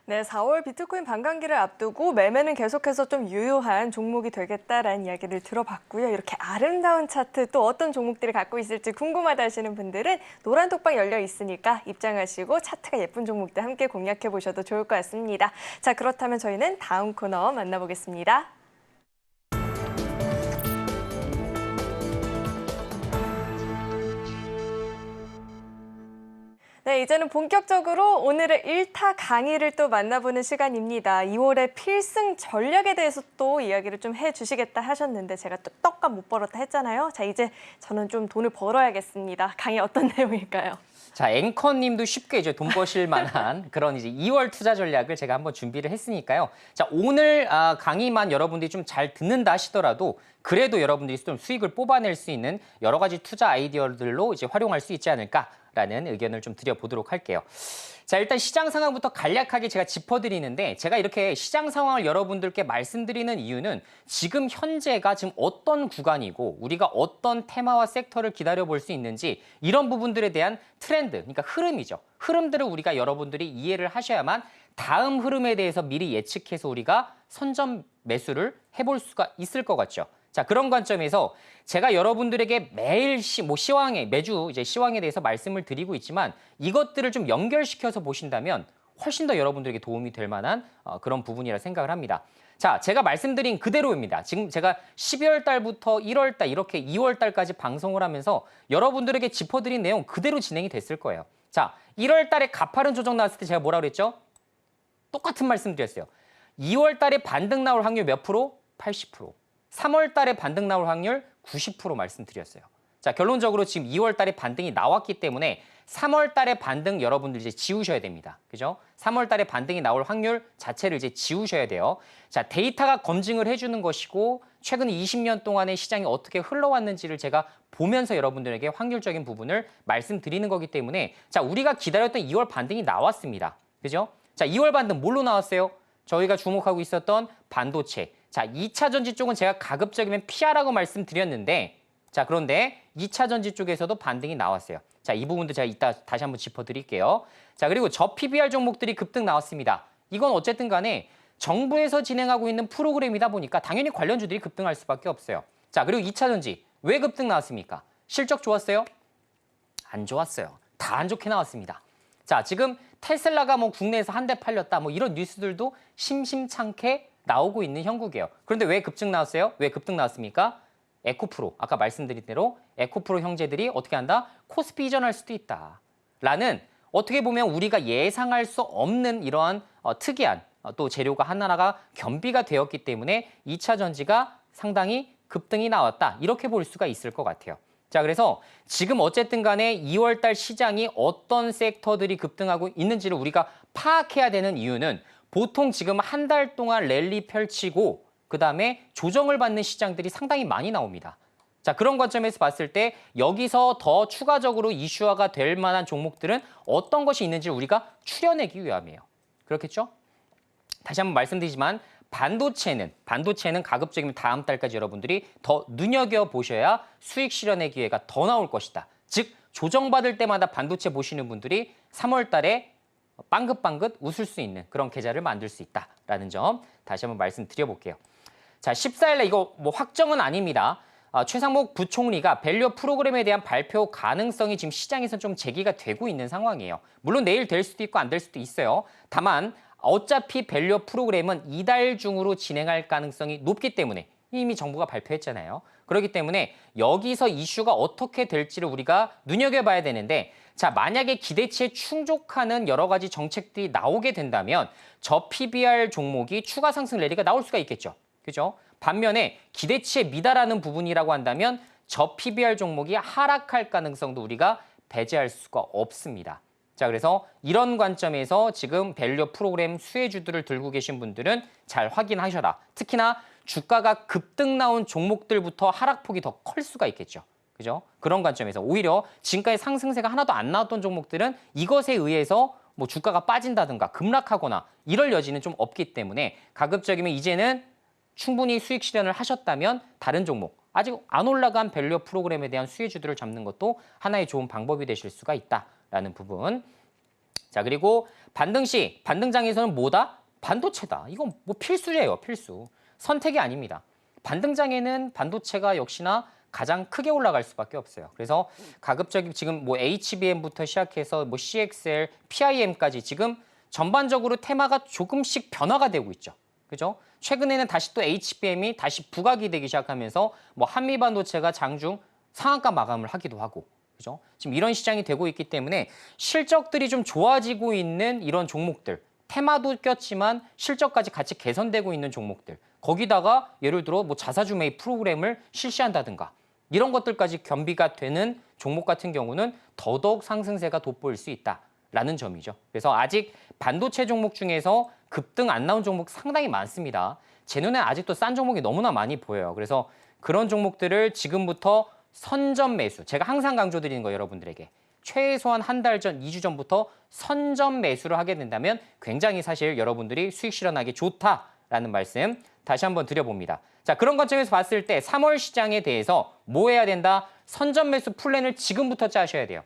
네, 4월 비트코인 반감기를 앞두고 매매는 계속해서 좀 유효한 종목이 되겠다라는 이야기를 들어봤고요. 이렇게 아름다운 차트 또 어떤 종목들이 갖고 있을지 궁금하다 하시는 분들은 노란 톡방 열려 있으니까 입장하시고 차트가 예쁜 종목들 함께 공략해 보셔도 좋을 것 같습니다. 자, 그렇다면 저희는 다음 코너 만나보겠습니다. 네, 이제는 본격적으로 오늘의 일타 강의를 또 만나보는 시간입니다. 2월의 필승 전략에 대해서 또 이야기를 좀 해주시겠다 하셨는데 제가 또 떡값 못 벌었다 했잖아요. 자, 이제 저는 좀 돈을 벌어야겠습니다. 강의 어떤 내용일까요? 자, 앵커님도 쉽게 이제 돈 버실 만한 그런 이제 2월 투자 전략을 제가 한번 준비를 했으니까요. 자, 오늘 강의만 여러분들이 좀 잘 듣는다 하시더라도 그래도 여러분들이 좀 수익을 뽑아낼 수 있는 여러 가지 투자 아이디어들로 이제 활용할 수 있지 않을까라는 의견을 좀 드려보도록 할게요. 자, 일단 시장 상황부터 간략하게 제가 짚어드리는데 제가 이렇게 시장 상황을 여러분들께 말씀드리는 이유는 지금 현재가 지금 어떤 구간이고 우리가 어떤 테마와 섹터를 기다려볼 수 있는지 이런 부분들에 대한 트렌드, 그러니까 흐름이죠. 흐름들을 우리가 여러분들이 이해를 하셔야만 다음 흐름에 대해서 미리 예측해서 우리가 선점 매수를 해볼 수가 있을 것 같죠. 자, 그런 관점에서 제가 여러분들에게 매일 매주 이제 시황에 대해서 말씀을 드리고 있지만 이것들을 좀 연결시켜서 보신다면 훨씬 더 여러분들에게 도움이 될 만한 그런 부분이라 생각을 합니다. 자, 제가 말씀드린 그대로입니다. 지금 제가 12월 달부터 1월 달 이렇게 2월 달까지 방송을 하면서 여러분들에게 짚어드린 내용 그대로 진행이 됐을 거예요. 자, 1월 달에 가파른 조정 나왔을 때 제가 뭐라 그랬죠? 똑같은 말씀 드렸어요. 2월 달에 반등 나올 확률 몇 프로? 80%. 3월 달에 반등 나올 확률 90% 말씀드렸어요. 자, 결론적으로 지금 2월 달에 반등이 나왔기 때문에 3월 달에 반등 여러분들 이제 지우셔야 됩니다. 그죠? 3월 달에 반등이 나올 확률 자체를 이제 지우셔야 돼요. 자, 데이터가 검증을 해주는 것이고 최근 20년 동안의 시장이 어떻게 흘러왔는지를 제가 보면서 여러분들에게 확률적인 부분을 말씀드리는 거기 때문에 자, 우리가 기다렸던 2월 반등이 나왔습니다. 그죠? 자, 2월 반등 뭘로 나왔어요? 저희가 주목하고 있었던 반도체. 자, 2차 전지 쪽은 제가 가급적이면 피하라고 말씀드렸는데 자, 그런데 2차 전지 쪽에서도 반등이 나왔어요. 자, 이 부분도 제가 이따 다시 한번 짚어드릴게요. 자, 그리고 저 PBR 종목들이 급등 나왔습니다. 이건 어쨌든 간에 정부에서 진행하고 있는 프로그램이다 보니까 당연히 관련주들이 급등할 수밖에 없어요. 자, 그리고 2차 전지 왜 급등 나왔습니까? 실적 좋았어요? 안 좋았어요. 다 안 좋게 나왔습니다. 자, 지금 테슬라가 뭐 국내에서 한 대 팔렸다 뭐 이런 뉴스들도 심심찮게 나오고 있는 형국이에요. 그런데 왜 급증 나왔어요? 왜 급등 나왔습니까? 에코프로, 아까 말씀드린 대로 에코프로 형제들이 어떻게 한다? 코스피 이전할 수도 있다. 라는 어떻게 보면 우리가 예상할 수 없는 이러한 특이한 또 재료가 하나하나가 겸비가 되었기 때문에 2차 전지가 상당히 급등이 나왔다. 이렇게 볼 수가 있을 것 같아요. 자, 그래서 지금 어쨌든 간에 2월 달 시장이 어떤 섹터들이 급등하고 있는지를 우리가 파악해야 되는 이유는 보통 지금 한 달 동안 랠리 펼치고 그다음에 조정을 받는 시장들이 상당히 많이 나옵니다. 자, 그런 관점에서 봤을 때 여기서 더 추가적으로 이슈화가 될 만한 종목들은 어떤 것이 있는지 우리가 추려내기 위함이에요. 그렇겠죠? 다시 한번 말씀드리지만 반도체는 가급적이면 다음 달까지 여러분들이 더 눈여겨보셔야 수익 실현의 기회가 더 나올 것이다. 즉, 조정받을 때마다 반도체 보시는 분들이 3월 달에 빵긋빵긋 웃을 수 있는 그런 계좌를 만들 수 있다라는 점 다시 한번 말씀드려볼게요. 자, 14일날 이거 뭐 확정은 아닙니다. 최상목 부총리가 밸류 프로그램에 대한 발표 가능성이 지금 시장에서 좀 제기가 되고 있는 상황이에요. 물론 내일 될 수도 있고 안 될 수도 있어요. 다만 어차피 밸류 프로그램은 이달 중으로 진행할 가능성이 높기 때문에 이미 정부가 발표했잖아요. 그렇기 때문에 여기서 이슈가 어떻게 될지를 우리가 눈여겨봐야 되는데 자, 만약에 기대치에 충족하는 여러 가지 정책들이 나오게 된다면 저 PBR 종목이 추가 상승 랠리가 나올 수가 있겠죠. 그죠? 반면에 기대치에 미달하는 부분이라고 한다면 저 PBR 종목이 하락할 가능성도 우리가 배제할 수가 없습니다. 자, 그래서 이런 관점에서 지금 밸류 프로그램 수혜주들을 들고 계신 분들은 잘 확인하셔라. 특히나 주가가 급등 나온 종목들부터 하락폭이 더 클 수가 있겠죠. 그죠? 그런 관점에서 오히려 지금까지 상승세가 하나도 안 나왔던 종목들은 이것에 의해서 뭐 주가가 빠진다든가 급락하거나 이럴 여지는 좀 없기 때문에 가급적이면 이제는 충분히 수익 실현을 하셨다면 다른 종목, 아직 안 올라간 밸류 프로그램에 대한 수혜주들을 잡는 것도 하나의 좋은 방법이 되실 수가 있다라는 부분. 자, 그리고 반등 시, 반등장에서는 뭐다? 반도체다. 이건 뭐 필수예요, 필수. 선택이 아닙니다. 반등장에는 반도체가 역시나 가장 크게 올라갈 수밖에 없어요. 그래서 가급적이면 지금 뭐 HBM부터 시작해서 뭐 CXL, PIM까지 지금 전반적으로 테마가 조금씩 변화가 되고 있죠. 그죠? 최근에는 다시 또 HBM이 다시 부각이 되기 시작하면서 뭐 한미 반도체가 장중 상한가 마감을 하기도 하고, 그죠? 지금 이런 시장이 되고 있기 때문에 실적들이 좀 좋아지고 있는 이런 종목들, 테마도 꼈지만 실적까지 같이 개선되고 있는 종목들, 거기다가 예를 들어 뭐 자사주 매입 프로그램을 실시한다든가 이런 것들까지 겸비가 되는 종목 같은 경우는 더더욱 상승세가 돋보일 수 있다라는 점이죠. 그래서 아직 반도체 종목 중에서 급등 안 나온 종목 상당히 많습니다. 제 눈에 아직도 싼 종목이 너무나 많이 보여요. 그래서 그런 종목들을 지금부터 선점 매수, 제가 항상 강조드리는 거 여러분들에게 최소한 한 달 전, 2주 전부터 선점 매수를 하게 된다면 굉장히 사실 여러분들이 수익 실현하기 좋다라는 말씀 다시 한번 드려봅니다. 자, 그런 관점에서 봤을 때 3월 시장에 대해서 뭐 해야 된다? 선점 매수 플랜을 지금부터 짜셔야 돼요.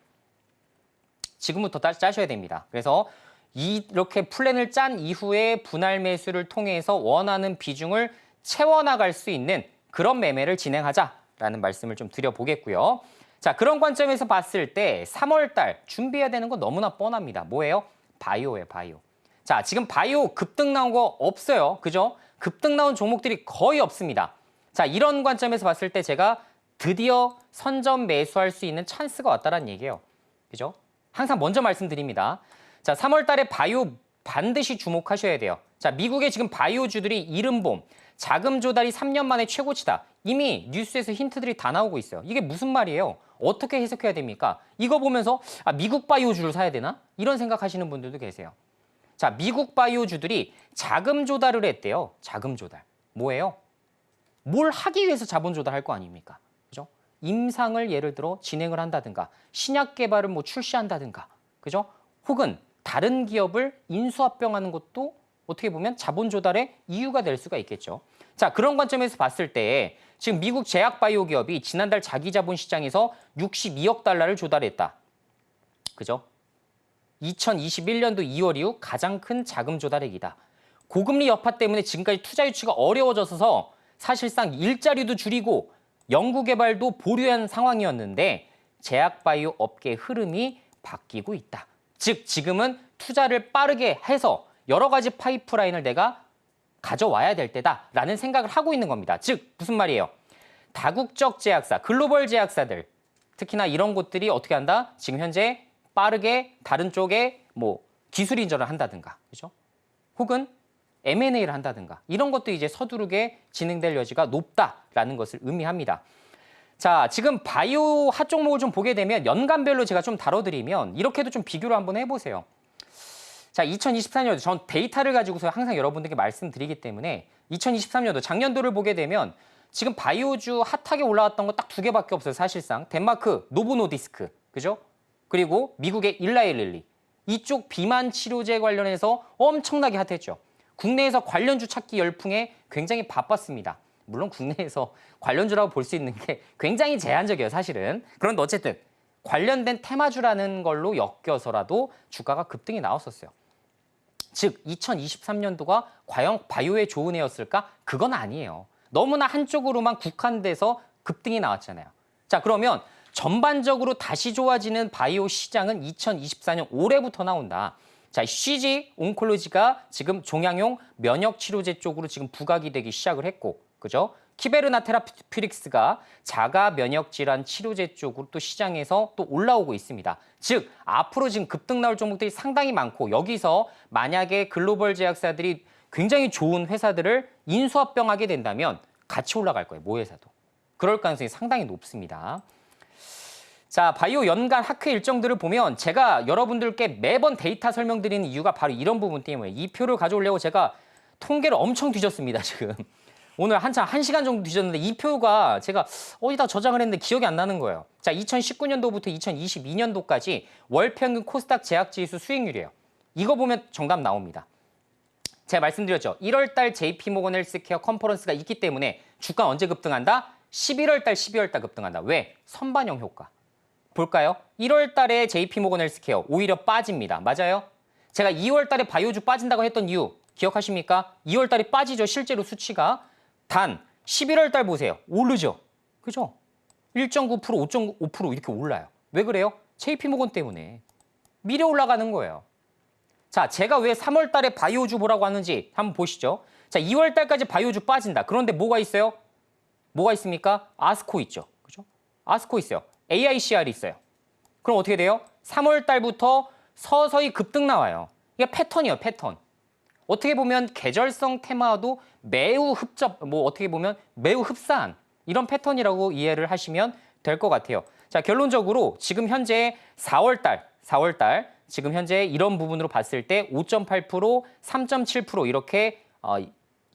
지금부터 짜셔야 됩니다. 그래서 이렇게 플랜을 짠 이후에 분할 매수를 통해서 원하는 비중을 채워나갈 수 있는 그런 매매를 진행하자라는 말씀을 좀 드려보겠고요. 자, 그런 관점에서 봤을 때 3월 달 준비해야 되는 건 너무나 뻔합니다. 뭐예요? 바이오예요, 바이오. 자, 지금 바이오 급등 나온 거 없어요. 그죠? 급등 나온 종목들이 거의 없습니다. 자, 이런 관점에서 봤을 때 제가 드디어 선점 매수할 수 있는 찬스가 왔다는 얘기예요. 그죠? 항상 먼저 말씀드립니다. 자, 3월 달에 바이오 반드시 주목하셔야 돼요. 자, 미국의 지금 바이오주들이 이른봄 자금 조달이 3년 만에 최고치다. 이미 뉴스에서 힌트들이 다 나오고 있어요. 이게 무슨 말이에요? 어떻게 해석해야 됩니까? 이거 보면서 미국 바이오주를 사야 되나? 이런 생각하시는 분들도 계세요. 자, 미국 바이오주들이 자금 조달을 했대요. 자금 조달. 뭐예요? 뭘 하기 위해서 자본 조달할 거 아닙니까? 그죠? 임상을 예를 들어 진행을 한다든가 신약 개발을 뭐 출시한다든가. 그죠? 혹은 다른 기업을 인수합병하는 것도 어떻게 보면 자본 조달의 이유가 될 수가 있겠죠. 자, 그런 관점에서 봤을 때 지금 미국 제약바이오 기업이 지난달 자기 자본 시장에서 62억 달러를 조달했다. 그죠? 2021년도 2월 이후 가장 큰 자금 조달액이다. 고금리 여파 때문에 지금까지 투자 유치가 어려워져서 사실상 일자리도 줄이고 연구개발도 보류한 상황이었는데 제약바이오 업계의 흐름이 바뀌고 있다. 즉 지금은 투자를 빠르게 해서 여러 가지 파이프라인을 내가 가져와야 될 때다라는 생각을 하고 있는 겁니다. 즉 무슨 말이에요? 다국적 제약사, 글로벌 제약사들 특히나 이런 곳들이 어떻게 한다? 지금 현재 빠르게 다른 쪽에 뭐 기술 인전을 한다든가, 그죠? 혹은 M&A를 한다든가 이런 것도 이제 서두르게 진행될 여지가 높다라는 것을 의미합니다. 자, 지금 바이오 핫 종목을 좀 보게 되면 연간별로 제가 좀 다뤄드리면 이렇게도 좀 비교를 한번 해보세요. 자, 2024년도 전 데이터를 가지고서 항상 여러분들께 말씀드리기 때문에 2023년도 작년도를 보게 되면 지금 바이오주 핫하게 올라왔던 거 딱 두 개밖에 없어요. 사실상 덴마크 노보노디스크, 그죠? 그리고 미국의 일라이릴리 이쪽 비만 치료제 관련해서 엄청나게 핫했죠. 국내에서 관련주 찾기 열풍에 굉장히 바빴습니다. 물론 국내에서 관련주라고 볼 수 있는 게 굉장히 제한적이에요, 사실은. 그런데 어쨌든 관련된 테마주라는 걸로 엮여서라도 주가가 급등이 나왔었어요. 즉 2023년도가 과연 바이오에 좋은 해였을까? 그건 아니에요. 너무나 한쪽으로만 국한돼서 급등이 나왔잖아요. 자, 그러면 전반적으로 다시 좋아지는 바이오 시장은 2024년 올해부터 나온다. 자, CG 온콜로지가 지금 종양용 면역 치료제 쪽으로 지금 부각이 되기 시작을 했고, 그죠? 키베르나 테라퓨틱스가 자가 면역 질환 치료제 쪽으로 또 시장에서 또 올라오고 있습니다. 즉, 앞으로 지금 급등 나올 종목들이 상당히 많고 여기서 만약에 글로벌 제약사들이 굉장히 좋은 회사들을 인수합병하게 된다면 같이 올라갈 거예요, 모회사도. 그럴 가능성이 상당히 높습니다. 자, 바이오 연간 학회 일정들을 보면 제가 여러분들께 매번 데이터 설명드리는 이유가 바로 이런 부분 때문에 이 표를 가져오려고 제가 통계를 엄청 뒤졌습니다, 지금. 오늘 한참 1시간 정도 뒤졌는데 이 표가 제가 어디다 저장을 했는데 기억이 안 나는 거예요. 자, 2019년도부터 2022년도까지 월평균 코스닥 제약지수 수익률이에요. 이거 보면 정답 나옵니다. 제가 말씀드렸죠. 1월 달 JP모건 헬스케어 컨퍼런스가 있기 때문에 주가 언제 급등한다? 11월 달, 12월 달 급등한다. 왜? 선반영 효과. 볼까요? 1월 달에 JP모건 헬스케어 오히려 빠집니다. 맞아요? 제가 2월 달에 바이오주 빠진다고 했던 이유 기억하십니까? 2월 달에 빠지죠. 실제로 수치가. 단 11월 달 보세요. 오르죠. 그죠? 1.9%, 5.5% 이렇게 올라요. 왜 그래요? JP모건 때문에. 미래 올라가는 거예요. 자, 제가 왜 3월 달에 바이오주 보라고 하는지 한번 보시죠. 자, 2월 달까지 바이오주 빠진다. 그런데 뭐가 있어요? 뭐가 있습니까? 아스코 있죠. 그죠? 아스코 있어요. AICR이 있어요. 그럼 어떻게 돼요? 3월 달부터 서서히 급등 나와요. 이게 패턴이에요, 패턴. 어떻게 보면 계절성 테마도 매우 어떻게 보면 매우 흡사한 이런 패턴이라고 이해를 하시면 될 것 같아요. 자, 결론적으로 지금 현재 4월 달 지금 현재 이런 부분으로 봤을 때 5.8%, 3.7% 이렇게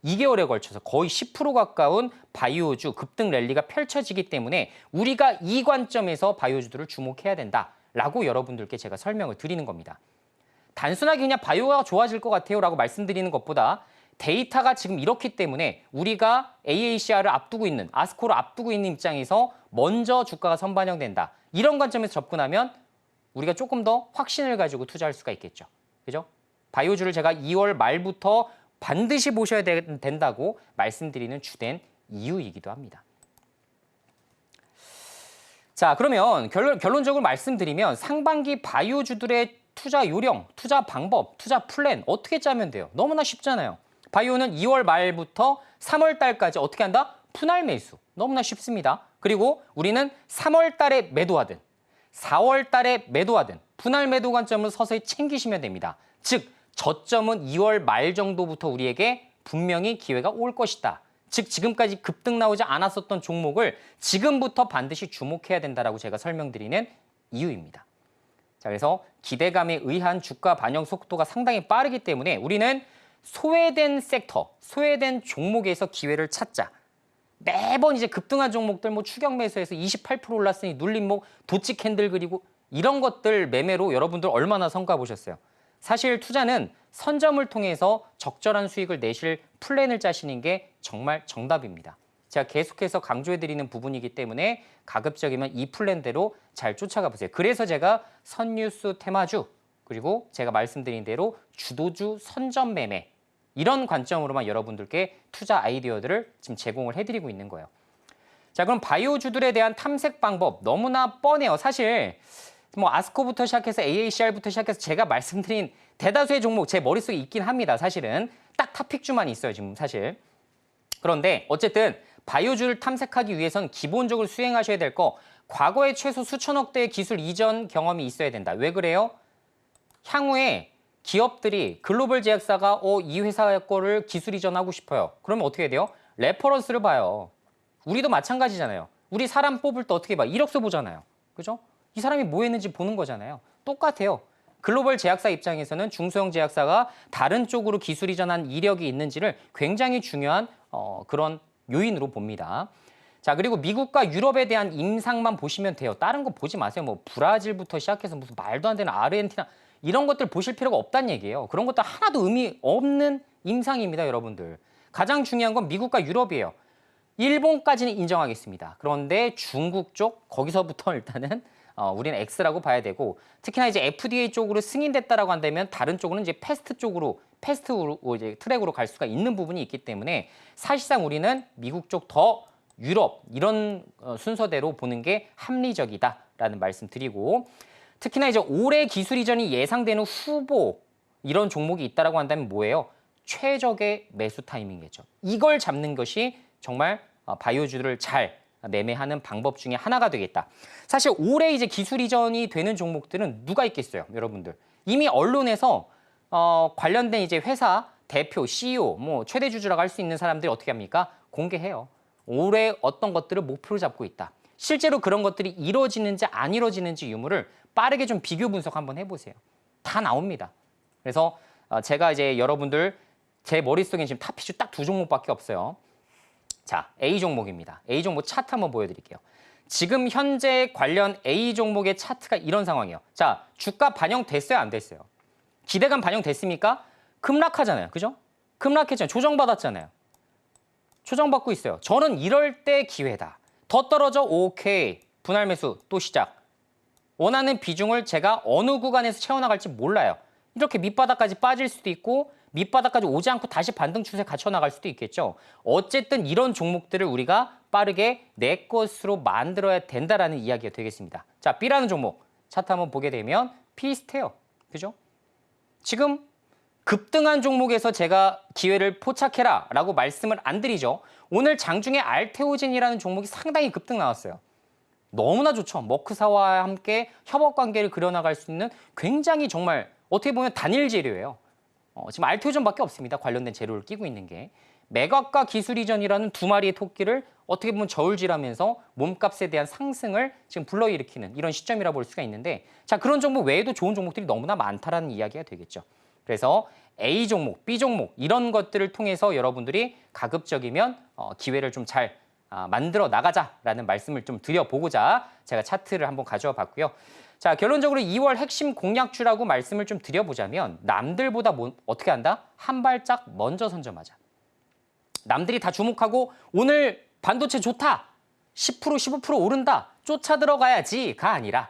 2개월에 걸쳐서 거의 10% 가까운 바이오주 급등 랠리가 펼쳐지기 때문에 우리가 이 관점에서 바이오주들을 주목해야 된다라고 여러분들께 제가 설명을 드리는 겁니다. 단순하게 그냥 바이오가 좋아질 것 같아요 라고 말씀드리는 것보다 데이터가 지금 이렇기 때문에 우리가 AACR을 앞두고 있는, 아스코를 앞두고 있는 입장에서 먼저 주가가 선반영된다. 이런 관점에서 접근하면 우리가 조금 더 확신을 가지고 투자할 수가 있겠죠. 그죠? 바이오주를 제가 2월 말부터 반드시 보셔야 된다고 말씀드리는 주된 이유이기도 합니다. 자, 그러면 결론적으로 말씀드리면 상반기 바이오주들의 투자 요령, 투자 방법, 투자 플랜 어떻게 짜면 돼요? 너무나 쉽잖아요. 바이오는 2월 말부터 3월 달까지 어떻게 한다? 분할 매수. 너무나 쉽습니다. 그리고 우리는 3월 달에 매도하든 4월 달에 매도하든 분할 매도 관점을 서서히 챙기시면 됩니다. 즉 저점은 2월 말 정도부터 우리에게 분명히 기회가 올 것이다. 즉 지금까지 급등 나오지 않았었던 종목을 지금부터 반드시 주목해야 된다라고 제가 설명드리는 이유입니다. 자, 그래서 기대감에 의한 주가 반영 속도가 상당히 빠르기 때문에 우리는 소외된 섹터, 소외된 종목에서 기회를 찾자. 매번 이제 급등한 종목들 뭐 추격 매수해서 28% 올랐으니 눌림목 도치 캔들 그리고 이런 것들 매매로 여러분들 얼마나 성과 보셨어요? 사실 투자는 선점을 통해서 적절한 수익을 내실 플랜을 짜시는 게 정말 정답입니다. 제가 계속해서 강조해드리는 부분이기 때문에 가급적이면 이 플랜대로 잘 쫓아가 보세요. 그래서 제가 선뉴스 테마주, 그리고 제가 말씀드린 대로 주도주 선점 매매, 이런 관점으로만 여러분들께 투자 아이디어들을 지금 제공을 해드리고 있는 거예요. 자, 그럼 바이오주들에 대한 탐색 방법 너무나 뻔해요. 사실 뭐 아스코부터 시작해서 AACR부터 시작해서 제가 말씀드린 대다수의 종목 제 머릿속에 있긴 합니다. 사실은 딱 탑픽주만 있어요, 지금 사실. 그런데 어쨌든 바이오주를 탐색하기 위해서는 기본적으로 수행하셔야 될 거, 과거에 최소 수천억 대의 기술 이전 경험이 있어야 된다. 왜 그래요? 향후에 기업들이 글로벌 제약사가 이 회사 거를 기술 이전하고 싶어요. 그러면 어떻게 돼요? 레퍼런스를 봐요. 우리도 마찬가지잖아요. 우리 사람 뽑을 때 어떻게 봐? 이력서 보잖아요. 그죠? 이 사람이 뭐 했는지 보는 거잖아요. 똑같아요. 글로벌 제약사 입장에서는 중소형 제약사가 다른 쪽으로 기술 이전한 이력이 있는지를 굉장히 중요한 그런 요인으로 봅니다. 자, 그리고 미국과 유럽에 대한 임상만 보시면 돼요. 다른 거 보지 마세요. 뭐 브라질부터 시작해서 무슨 말도 안 되는 아르헨티나, 이런 것들 보실 필요가 없다는 얘기예요. 그런 것도 하나도 의미 없는 임상입니다, 여러분들. 가장 중요한 건 미국과 유럽이에요. 일본까지는 인정하겠습니다. 그런데 중국 쪽, 거기서부터 일단은 우리는 X라고 봐야 되고, 특히나 이제 FDA 쪽으로 승인됐다라고 한다면 다른 쪽으로는 이제 패스트로 이제 트랙으로 갈 수가 있는 부분이 있기 때문에 사실상 우리는 미국 쪽 더 유럽, 이런 순서대로 보는 게 합리적이다라는 말씀 드리고, 특히나 이제 올해 기술 이전이 예상되는 후보, 이런 종목이 있다라고 한다면 뭐예요? 최적의 매수 타이밍이겠죠. 이걸 잡는 것이 정말 바이오주를 잘 매매하는 방법 중에 하나가 되겠다. 사실 올해 이제 기술 이전이 되는 종목들은 누가 있겠어요, 여러분들? 이미 언론에서 관련된 이제 회사 대표, CEO, 뭐 최대 주주라고 할 수 있는 사람들이 어떻게 합니까? 공개해요. 올해 어떤 것들을 목표로 잡고 있다. 실제로 그런 것들이 이루어지는지 안 이루어지는지 유무를 빠르게 좀 비교 분석 한번 해보세요. 다 나옵니다. 그래서 제가 이제 여러분들 제 머릿속에 지금 탑피주 딱 2종목밖에 없어요. 자, A 종목입니다. A 종목 차트 한번 보여드릴게요. 지금 현재 관련 A 종목의 차트가 이런 상황이에요. 자, 주가 반영됐어요, 안 됐어요? 기대감 반영됐습니까? 급락하잖아요, 그죠? 급락했잖아요. 조정받았잖아요. 조정받고 있어요. 저는 이럴 때 기회다. 더 떨어져? 오케이. 분할 매수 또 시작. 원하는 비중을 제가 어느 구간에서 채워나갈지 몰라요. 이렇게 밑바닥까지 빠질 수도 있고 밑바닥까지 오지 않고 다시 반등 추세 갖춰 나갈 수도 있겠죠. 어쨌든 이런 종목들을 우리가 빠르게 내 것으로 만들어야 된다라는 이야기가 되겠습니다. 자, B라는 종목 차트 한번 보게 되면 비슷해요. 그죠? 지금 급등한 종목에서 제가 기회를 포착해라 라고 말씀을 안 드리죠. 오늘 장중에 알테오젠이라는 종목이 상당히 급등 나왔어요. 너무나 좋죠. 머크사와 함께 협업 관계를 그려나갈 수 있는 굉장히 정말 어떻게 보면 단일 재료예요. 지금 알테오전밖에 없습니다. 관련된 재료를 끼고 있는 게. 매각과 기술 이전이라는 두 마리의 토끼를 어떻게 보면 저울질하면서 몸값에 대한 상승을 지금 불러일으키는 이런 시점이라 볼 수가 있는데, 자, 그런 종목 외에도 좋은 종목들이 너무나 많다라는 이야기가 되겠죠. 그래서 A 종목, B 종목 이런 것들을 통해서 여러분들이 가급적이면 기회를 좀 잘 만들어 나가자라는 말씀을 좀 드려보고자 제가 차트를 한번 가져와 봤고요. 자, 결론적으로 2월 핵심 공략주라고 말씀을 좀 드려보자면 남들보다 어떻게 한다? 한 발짝 먼저 선점하자. 남들이 다 주목하고 오늘 반도체 좋다. 10%, 15% 오른다. 쫓아 들어가야지가 아니라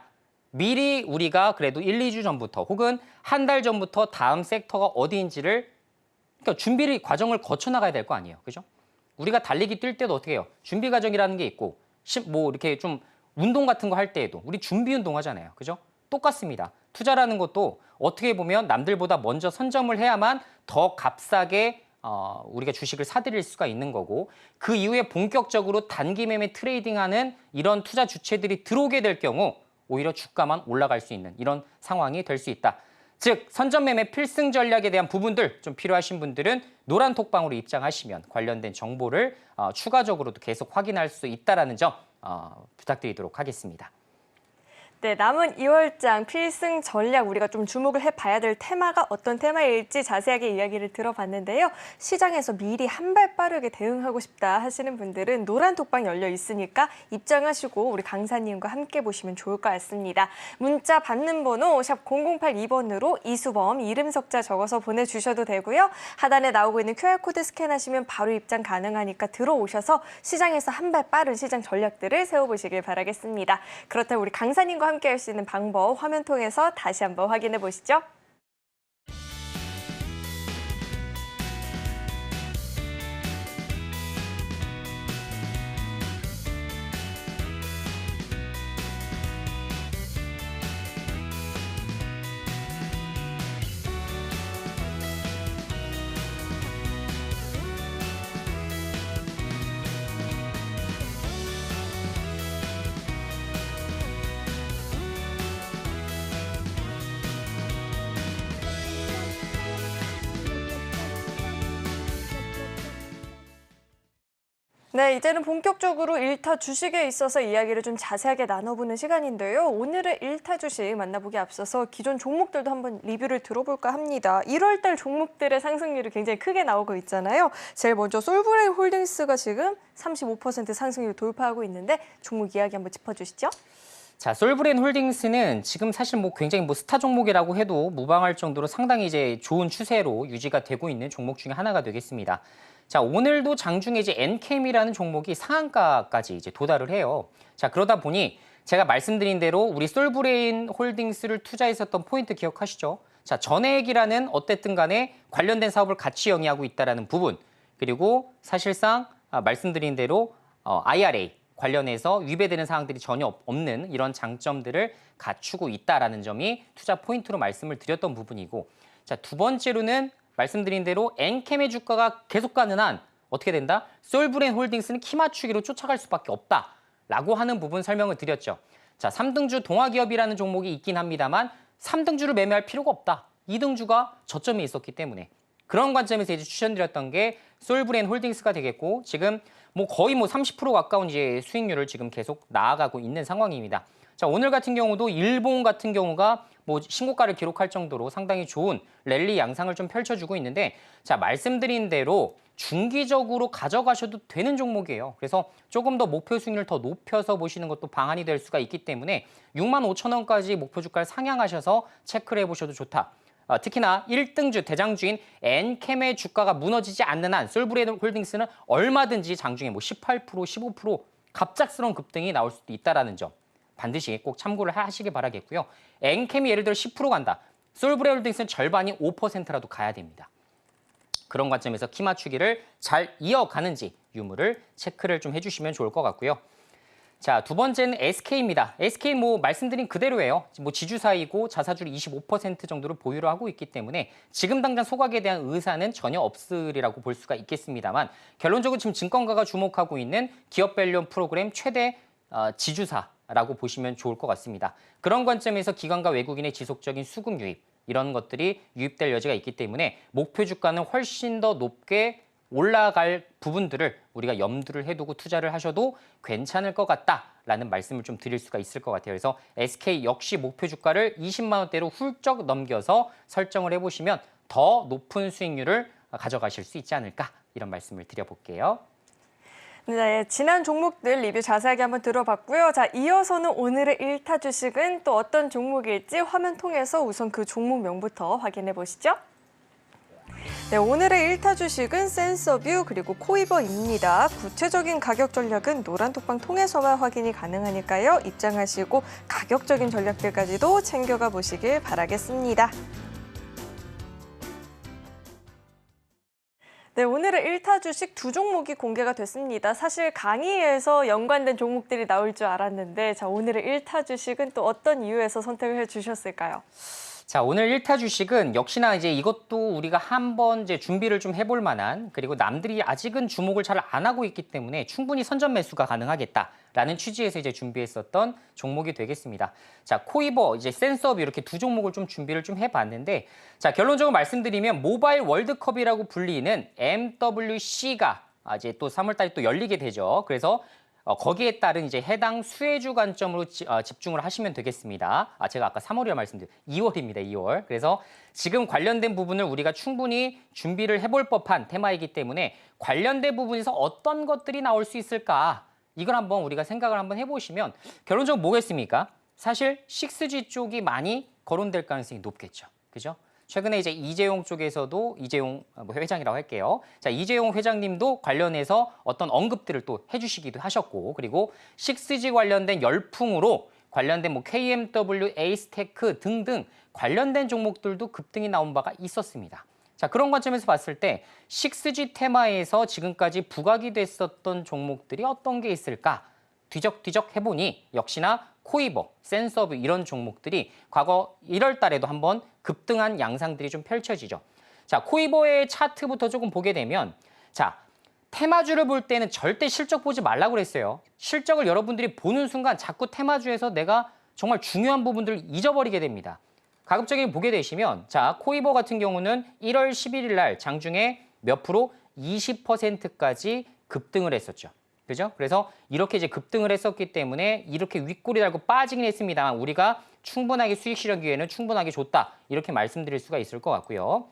미리 우리가 그래도 1, 2주 전부터 혹은 한 달 전부터 다음 섹터가 어디인지를 그러니까 준비 과정을 거쳐 나가야 될 거 아니에요. 그죠? 우리가 달리기 뛸 때도 어떻게 해요? 준비 과정이라는 게 있고 뭐 이렇게 좀 운동 같은 거 할 때에도 우리 준비 운동 하잖아요. 그죠? 똑같습니다. 투자라는 것도 어떻게 보면 남들보다 먼저 선점을 해야만 더 값싸게 우리가 주식을 사들일 수가 있는 거고, 그 이후에 본격적으로 단기 매매 트레이딩하는 이런 투자 주체들이 들어오게 될 경우 오히려 주가만 올라갈 수 있는 이런 상황이 될 수 있다. 즉 선점 매매 필승 전략에 대한 부분들 좀 필요하신 분들은 노란 톡방으로 입장하시면 관련된 정보를 추가적으로도 계속 확인할 수 있다는 점 부탁드리도록 하겠습니다. 네, 남은 2월장 필승 전략 우리가 좀 주목을 해봐야 될 테마가 어떤 테마일지 자세하게 이야기를 들어봤는데요. 시장에서 미리 한 발 빠르게 대응하고 싶다 하시는 분들은 노란 톡방 열려 있으니까 입장하시고 우리 강사님과 함께 보시면 좋을 것 같습니다. 문자 받는 번호 샵 0082번으로 이수범, 이름 석자 적어서 보내주셔도 되고요. 하단에 나오고 있는 QR코드 스캔하시면 바로 입장 가능하니까 들어오셔서 시장에서 한 발 빠른 시장 전략들을 세워보시길 바라겠습니다. 그렇다면 우리 강사님과 함께 할 수 있는 방법 화면 통해서 다시 한번 확인해 보시죠. 네, 이제는 본격적으로 1타 주식에 있어서 이야기를 좀 자세하게 나눠보는 시간인데요. 오늘의 1타 주식 만나보기 앞서서 기존 종목들도 한번 리뷰를 들어볼까 합니다. 1월 달 종목들의 상승률이 굉장히 크게 나오고 있잖아요. 제일 먼저 솔브레인 홀딩스가 지금 35% 상승률 돌파하고 있는데 종목 이야기 한번 짚어주시죠. 자, 솔브레인 홀딩스는 지금 사실 굉장히 스타 종목이라고 해도 무방할 정도로 상당히 이제 좋은 추세로 유지가 되고 있는 종목 중에 하나가 되겠습니다. 자, 오늘도 장중에 이제 엔캠이라는 종목이 상한가까지 이제 도달을 해요. 자, 그러다 보니 제가 말씀드린 대로 우리 솔브레인 홀딩스를 투자했었던 포인트 기억하시죠? 자, 전액이라는 어쨌든 간에 관련된 사업을 같이 영위하고 있다는 부분, 그리고 사실상 말씀드린 대로 IRA 관련해서 위배되는 사항들이 전혀 없는 이런 장점들을 갖추고 있다는 점이 투자 포인트로 말씀을 드렸던 부분이고, 자, 두 번째로는 말씀드린 대로 엔캠의 주가가 계속 가는 한 어떻게 된다? 솔브레인 홀딩스는 키 맞추기로 쫓아갈 수밖에 없다라고 하는 부분 설명을 드렸죠. 자, 3등주 동화기업이라는 종목이 있긴 합니다만 3등주를 매매할 필요가 없다. 2등주가 저점이 있었기 때문에 그런 관점에서 이제 추천드렸던 게 솔브레인 홀딩스가 되겠고, 지금 거의 30% 가까운 이제 수익률을 지금 계속 나아가고 있는 상황입니다. 자, 오늘 같은 경우도 일본 같은 경우가 신고가를 기록할 정도로 상당히 좋은 랠리 양상을 좀 펼쳐주고 있는데, 자, 말씀드린 대로 중기적으로 가져가셔도 되는 종목이에요. 그래서 조금 더 목표 수익률을 더 높여서 보시는 것도 방안이 될 수가 있기 때문에 65,000원까지 목표 주가를 상향하셔서 체크를 해보셔도 좋다. 특히나 1등주 대장주인 엔캠의 주가가 무너지지 않는 한 솔브레인 홀딩스는 얼마든지 장중에 18%, 15% 갑작스러운 급등이 나올 수도 있다는 점 반드시 꼭 참고를 하시길 바라겠고요. 엔캠이 예를 들어 10% 간다. 솔브레인 홀딩스는 절반이 5%라도 가야 됩니다. 그런 관점에서 키 맞추기를 잘 이어가는지 유무를 체크를 좀 해주시면 좋을 것 같고요. 자, 두 번째는 SK입니다. SK 말씀드린 그대로예요. 지주사이고 자사주를 25% 정도를 보유를 하고 있기 때문에 지금 당장 소각에 대한 의사는 전혀 없으리라고 볼 수가 있겠습니다만, 결론적으로 지금 증권가가 주목하고 있는 기업밸류업 프로그램 최대 지주사라고 보시면 좋을 것 같습니다. 그런 관점에서 기관과 외국인의 지속적인 수급 유입, 이런 것들이 유입될 여지가 있기 때문에 목표 주가는 훨씬 더 높게 올라갈 부분들을 우리가 염두를 해두고 투자를 하셔도 괜찮을 것 같다라는 말씀을 좀 드릴 수가 있을 것 같아요. 그래서 SK 역시 목표 주가를 20만 원대로 훌쩍 넘겨서 설정을 해보시면 더 높은 수익률을 가져가실 수 있지 않을까, 이런 말씀을 드려볼게요. 네, 지난 종목들 리뷰 자세하게 한번 들어봤고요. 자, 이어서는 오늘의 1타 주식은 또 어떤 종목일지 화면 통해서 우선 그 종목명부터 확인해 보시죠. 네, 오늘의 1타 주식은 센서뷰 그리고 코이버입니다. 구체적인 가격 전략은 노란 톡방 통해서만 확인이 가능하니까요. 입장하시고 가격적인 전략들까지도 챙겨가 보시길 바라겠습니다. 네, 오늘의 1타 주식 두 종목이 공개가 됐습니다. 사실 강의에서 연관된 종목들이 나올 줄 알았는데, 자, 오늘의 1타 주식은 또 어떤 이유에서 선택을 해주셨을까요? 자, 오늘 1타 주식은 역시나 이제 이것도 우리가 한번 이제 준비를 좀 해볼 만한, 그리고 남들이 아직은 주목을 잘 안 하고 있기 때문에 충분히 선점 매수가 가능하겠다라는 취지에서 이제 준비했었던 종목이 되겠습니다. 자, 코이버, 이제 센서업 이렇게 두 종목을 좀 준비를 좀 해봤는데, 자, 결론적으로 말씀드리면 모바일 월드컵이라고 불리는 MWC가 이제 또 3월달에 또 열리게 되죠. 그래서 거기에 따른 이제 해당 수혜주 관점으로 집중을 하시면 되겠습니다. 제가 아까 3월이라 말씀드렸죠. 2월입니다. 2월. 그래서 지금 관련된 부분을 우리가 충분히 준비를 해볼 법한 테마이기 때문에 관련된 부분에서 어떤 것들이 나올 수 있을까? 이걸 한번 우리가 생각을 한번 해보시면 결론적으로 뭐겠습니까? 사실 6G 쪽이 많이 거론될 가능성이 높겠죠. 그죠? 최근에 이제 이재용 쪽에서도 이재용 회장이라고 할게요. 자, 이재용 회장님도 관련해서 어떤 언급들을 또 해주시기도 하셨고, 그리고 6G 관련된 열풍으로 관련된 뭐 KMW, 에이스테크 등등 관련된 종목들도 급등이 나온 바가 있었습니다. 자, 그런 관점에서 봤을 때 6G 테마에서 지금까지 부각이 됐었던 종목들이 어떤 게 있을까? 뒤적뒤적 해보니 역시나 코이버, 센서뷰 이런 종목들이 과거 1월 달에도 한번 급등한 양상들이 좀 펼쳐지죠. 자, 코이버의 차트부터 조금 보게 되면 자, 테마주를 볼 때는 절대 실적 보지 말라고 그랬어요. 실적을 여러분들이 보는 순간 자꾸 테마주에서 내가 정말 중요한 부분들을 잊어버리게 됩니다. 가급적이면 보게 되시면 자, 코이버 같은 경우는 1월 11일 날 장중에 몇 프로? 20%까지 급등을 했었죠. 그죠? 그래서 이렇게 이제 급등을 했었기 때문에 이렇게 윗골이 달고 빠지긴 했습니다만 우리가 충분하게 수익 실현기에는 충분하게 줬다. 이렇게 말씀드릴 수가 있을 것 같고요.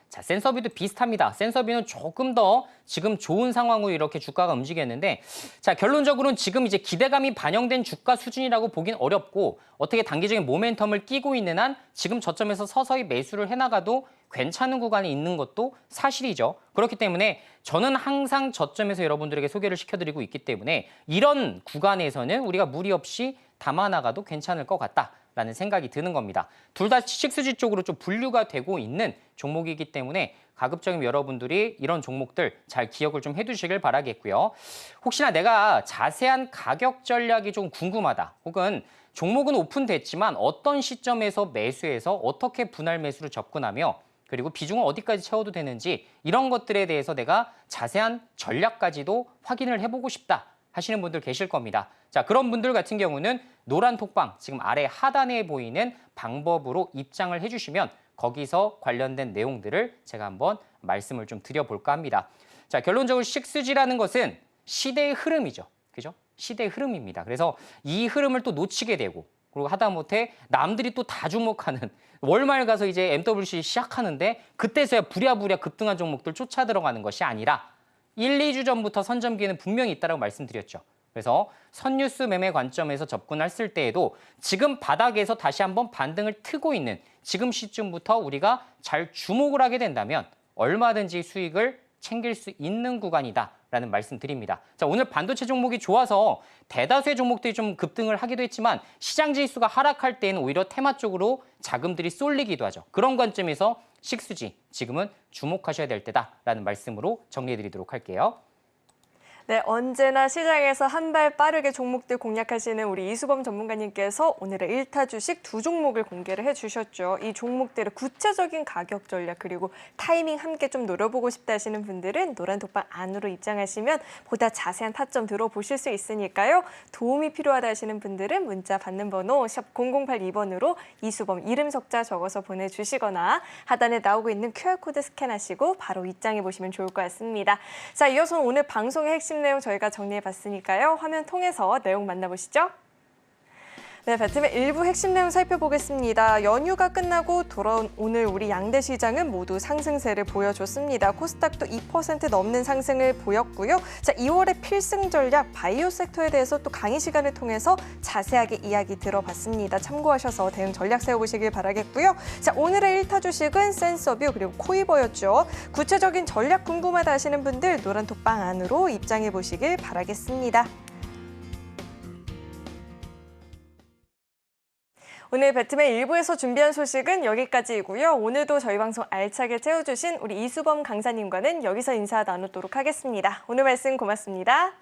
자, 센서비도 비슷합니다. 센서비는 조금 더 지금 좋은 상황으로 이렇게 주가가 움직였는데 자, 결론적으로는 지금 이제 기대감이 반영된 주가 수준이라고 보긴 어렵고 어떻게 단기적인 모멘텀을 띄고 있는 한 지금 저점에서 서서히 매수를 해나가도 괜찮은 구간이 있는 것도 사실이죠. 그렇기 때문에 저는 항상 저점에서 여러분들에게 소개를 시켜드리고 있기 때문에 이런 구간에서는 우리가 무리 없이 담아나가도 괜찮을 것 같다라는 생각이 드는 겁니다. 둘 다 6G 쪽으로 좀 분류가 되고 있는 종목이기 때문에 가급적이면 여러분들이 이런 종목들 잘 기억을 좀 해두시길 바라겠고요. 혹시나 내가 자세한 가격 전략이 좀 궁금하다 혹은 종목은 오픈됐지만 어떤 시점에서 매수해서 어떻게 분할 매수를 접근하며 그리고 비중을 어디까지 채워도 되는지 이런 것들에 대해서 내가 자세한 전략까지도 확인을 해보고 싶다 하시는 분들 계실 겁니다. 자, 그런 분들 같은 경우는 노란 톡방 지금 아래 하단에 보이는 방법으로 입장을 해주시면 거기서 관련된 내용들을 제가 한번 말씀을 좀 드려볼까 합니다. 자, 결론적으로 6G라는 것은 시대의 흐름이죠. 그죠? 시대의 흐름입니다. 그래서 이 흐름을 또 놓치게 되고 그리고 하다못해 남들이 또 다 주목하는 월말 가서 이제 MWC 시작하는데 그때서야 부랴부랴 급등한 종목들 쫓아 들어가는 것이 아니라 1, 2주 전부터 선점기에는 분명히 있다고 말씀드렸죠. 그래서 선뉴스 매매 관점에서 접근했을 때에도 지금 바닥에서 다시 한번 반등을 트고 있는 지금 시점부터 우리가 잘 주목을 하게 된다면 얼마든지 수익을 챙길 수 있는 구간이다라는 말씀 드립니다. 자, 오늘 반도체 종목이 좋아서 대다수의 종목들이 좀 급등을 하기도 했지만 시장 지수가 하락할 때는 오히려 테마 쪽으로 자금들이 쏠리기도 하죠. 그런 관점에서 6G 지금은 주목하셔야 될 때다라는 말씀으로 정리해드리도록 할게요. 네, 언제나 시장에서 한 발 빠르게 종목들 공략하시는 우리 이수범 전문가님께서 오늘의 1타 주식 두 종목을 공개를 해주셨죠. 이 종목들의 구체적인 가격 전략 그리고 타이밍 함께 좀 노려보고 싶다 하시는 분들은 노란 톡방 안으로 입장하시면 보다 자세한 타점 들어보실 수 있으니까요. 도움이 필요하다 하시는 분들은 문자 받는 번호 샵 0082번으로 이수범 이름 석자 적어서 보내주시거나 하단에 나오고 있는 QR코드 스캔하시고 바로 입장해 보시면 좋을 것 같습니다. 자, 이어서 오늘 방송의 핵심 내용 저희가 정리해봤으니까요. 화면 통해서 내용 만나보시죠. 네, 배트맨 일부 핵심 내용 살펴보겠습니다. 연휴가 끝나고 돌아온 오늘 우리 양대 시장은 모두 상승세를 보여줬습니다. 코스닥도 2% 넘는 상승을 보였고요. 자, 2월의 필승 전략 바이오 섹터에 대해서 또 강의 시간을 통해서 자세하게 이야기 들어봤습니다. 참고하셔서 대응 전략 세워보시길 바라겠고요. 자, 오늘의 1타 주식은 센서뷰 그리고 코이버였죠. 구체적인 전략 궁금하다 하시는 분들 노란 톡방 안으로 입장해 보시길 바라겠습니다. 오늘 배트맨 1부에서 준비한 소식은 여기까지이고요. 오늘도 저희 방송 알차게 채워주신 우리 이수범 강사님과는 여기서 인사 나누도록 하겠습니다. 오늘 말씀 고맙습니다.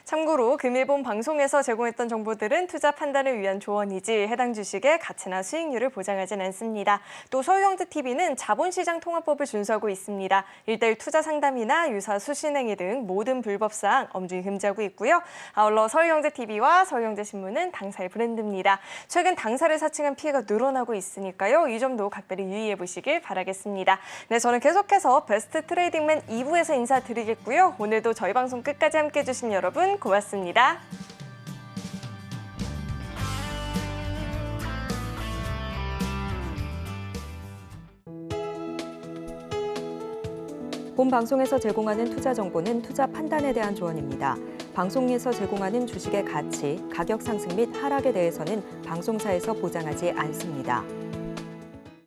참고로 금일본 방송에서 제공했던 정보들은 투자 판단을 위한 조언이지 해당 주식의 가치나 수익률을 보장하진 않습니다. 또 서울경제TV는 자본시장 통화법을 준수하고 있습니다. 1:1 투자 상담이나 유사 수신행위 등 모든 불법사항 엄중히 금지하고 있고요. 아울러 서울경제TV와 서울경제신문은 당사의 브랜드입니다. 최근 당사를 사칭한 피해가 늘어나고 있으니까요. 이 점도 각별히 유의해 보시길 바라겠습니다. 네, 저는 계속해서 베스트 트레이딩맨 2부에서 인사드리겠고요. 오늘도 저희 방송 끝까지 함께해 주신 여러분 고맙습니다. 본 방송에서 제공하는 투자 정보는 투자 판단에 대한 조언입니다. 방송에서 제공하는 주식의 가치, 가격 상승 및 하락에 대해서는 방송사에서 보장하지 않습니다.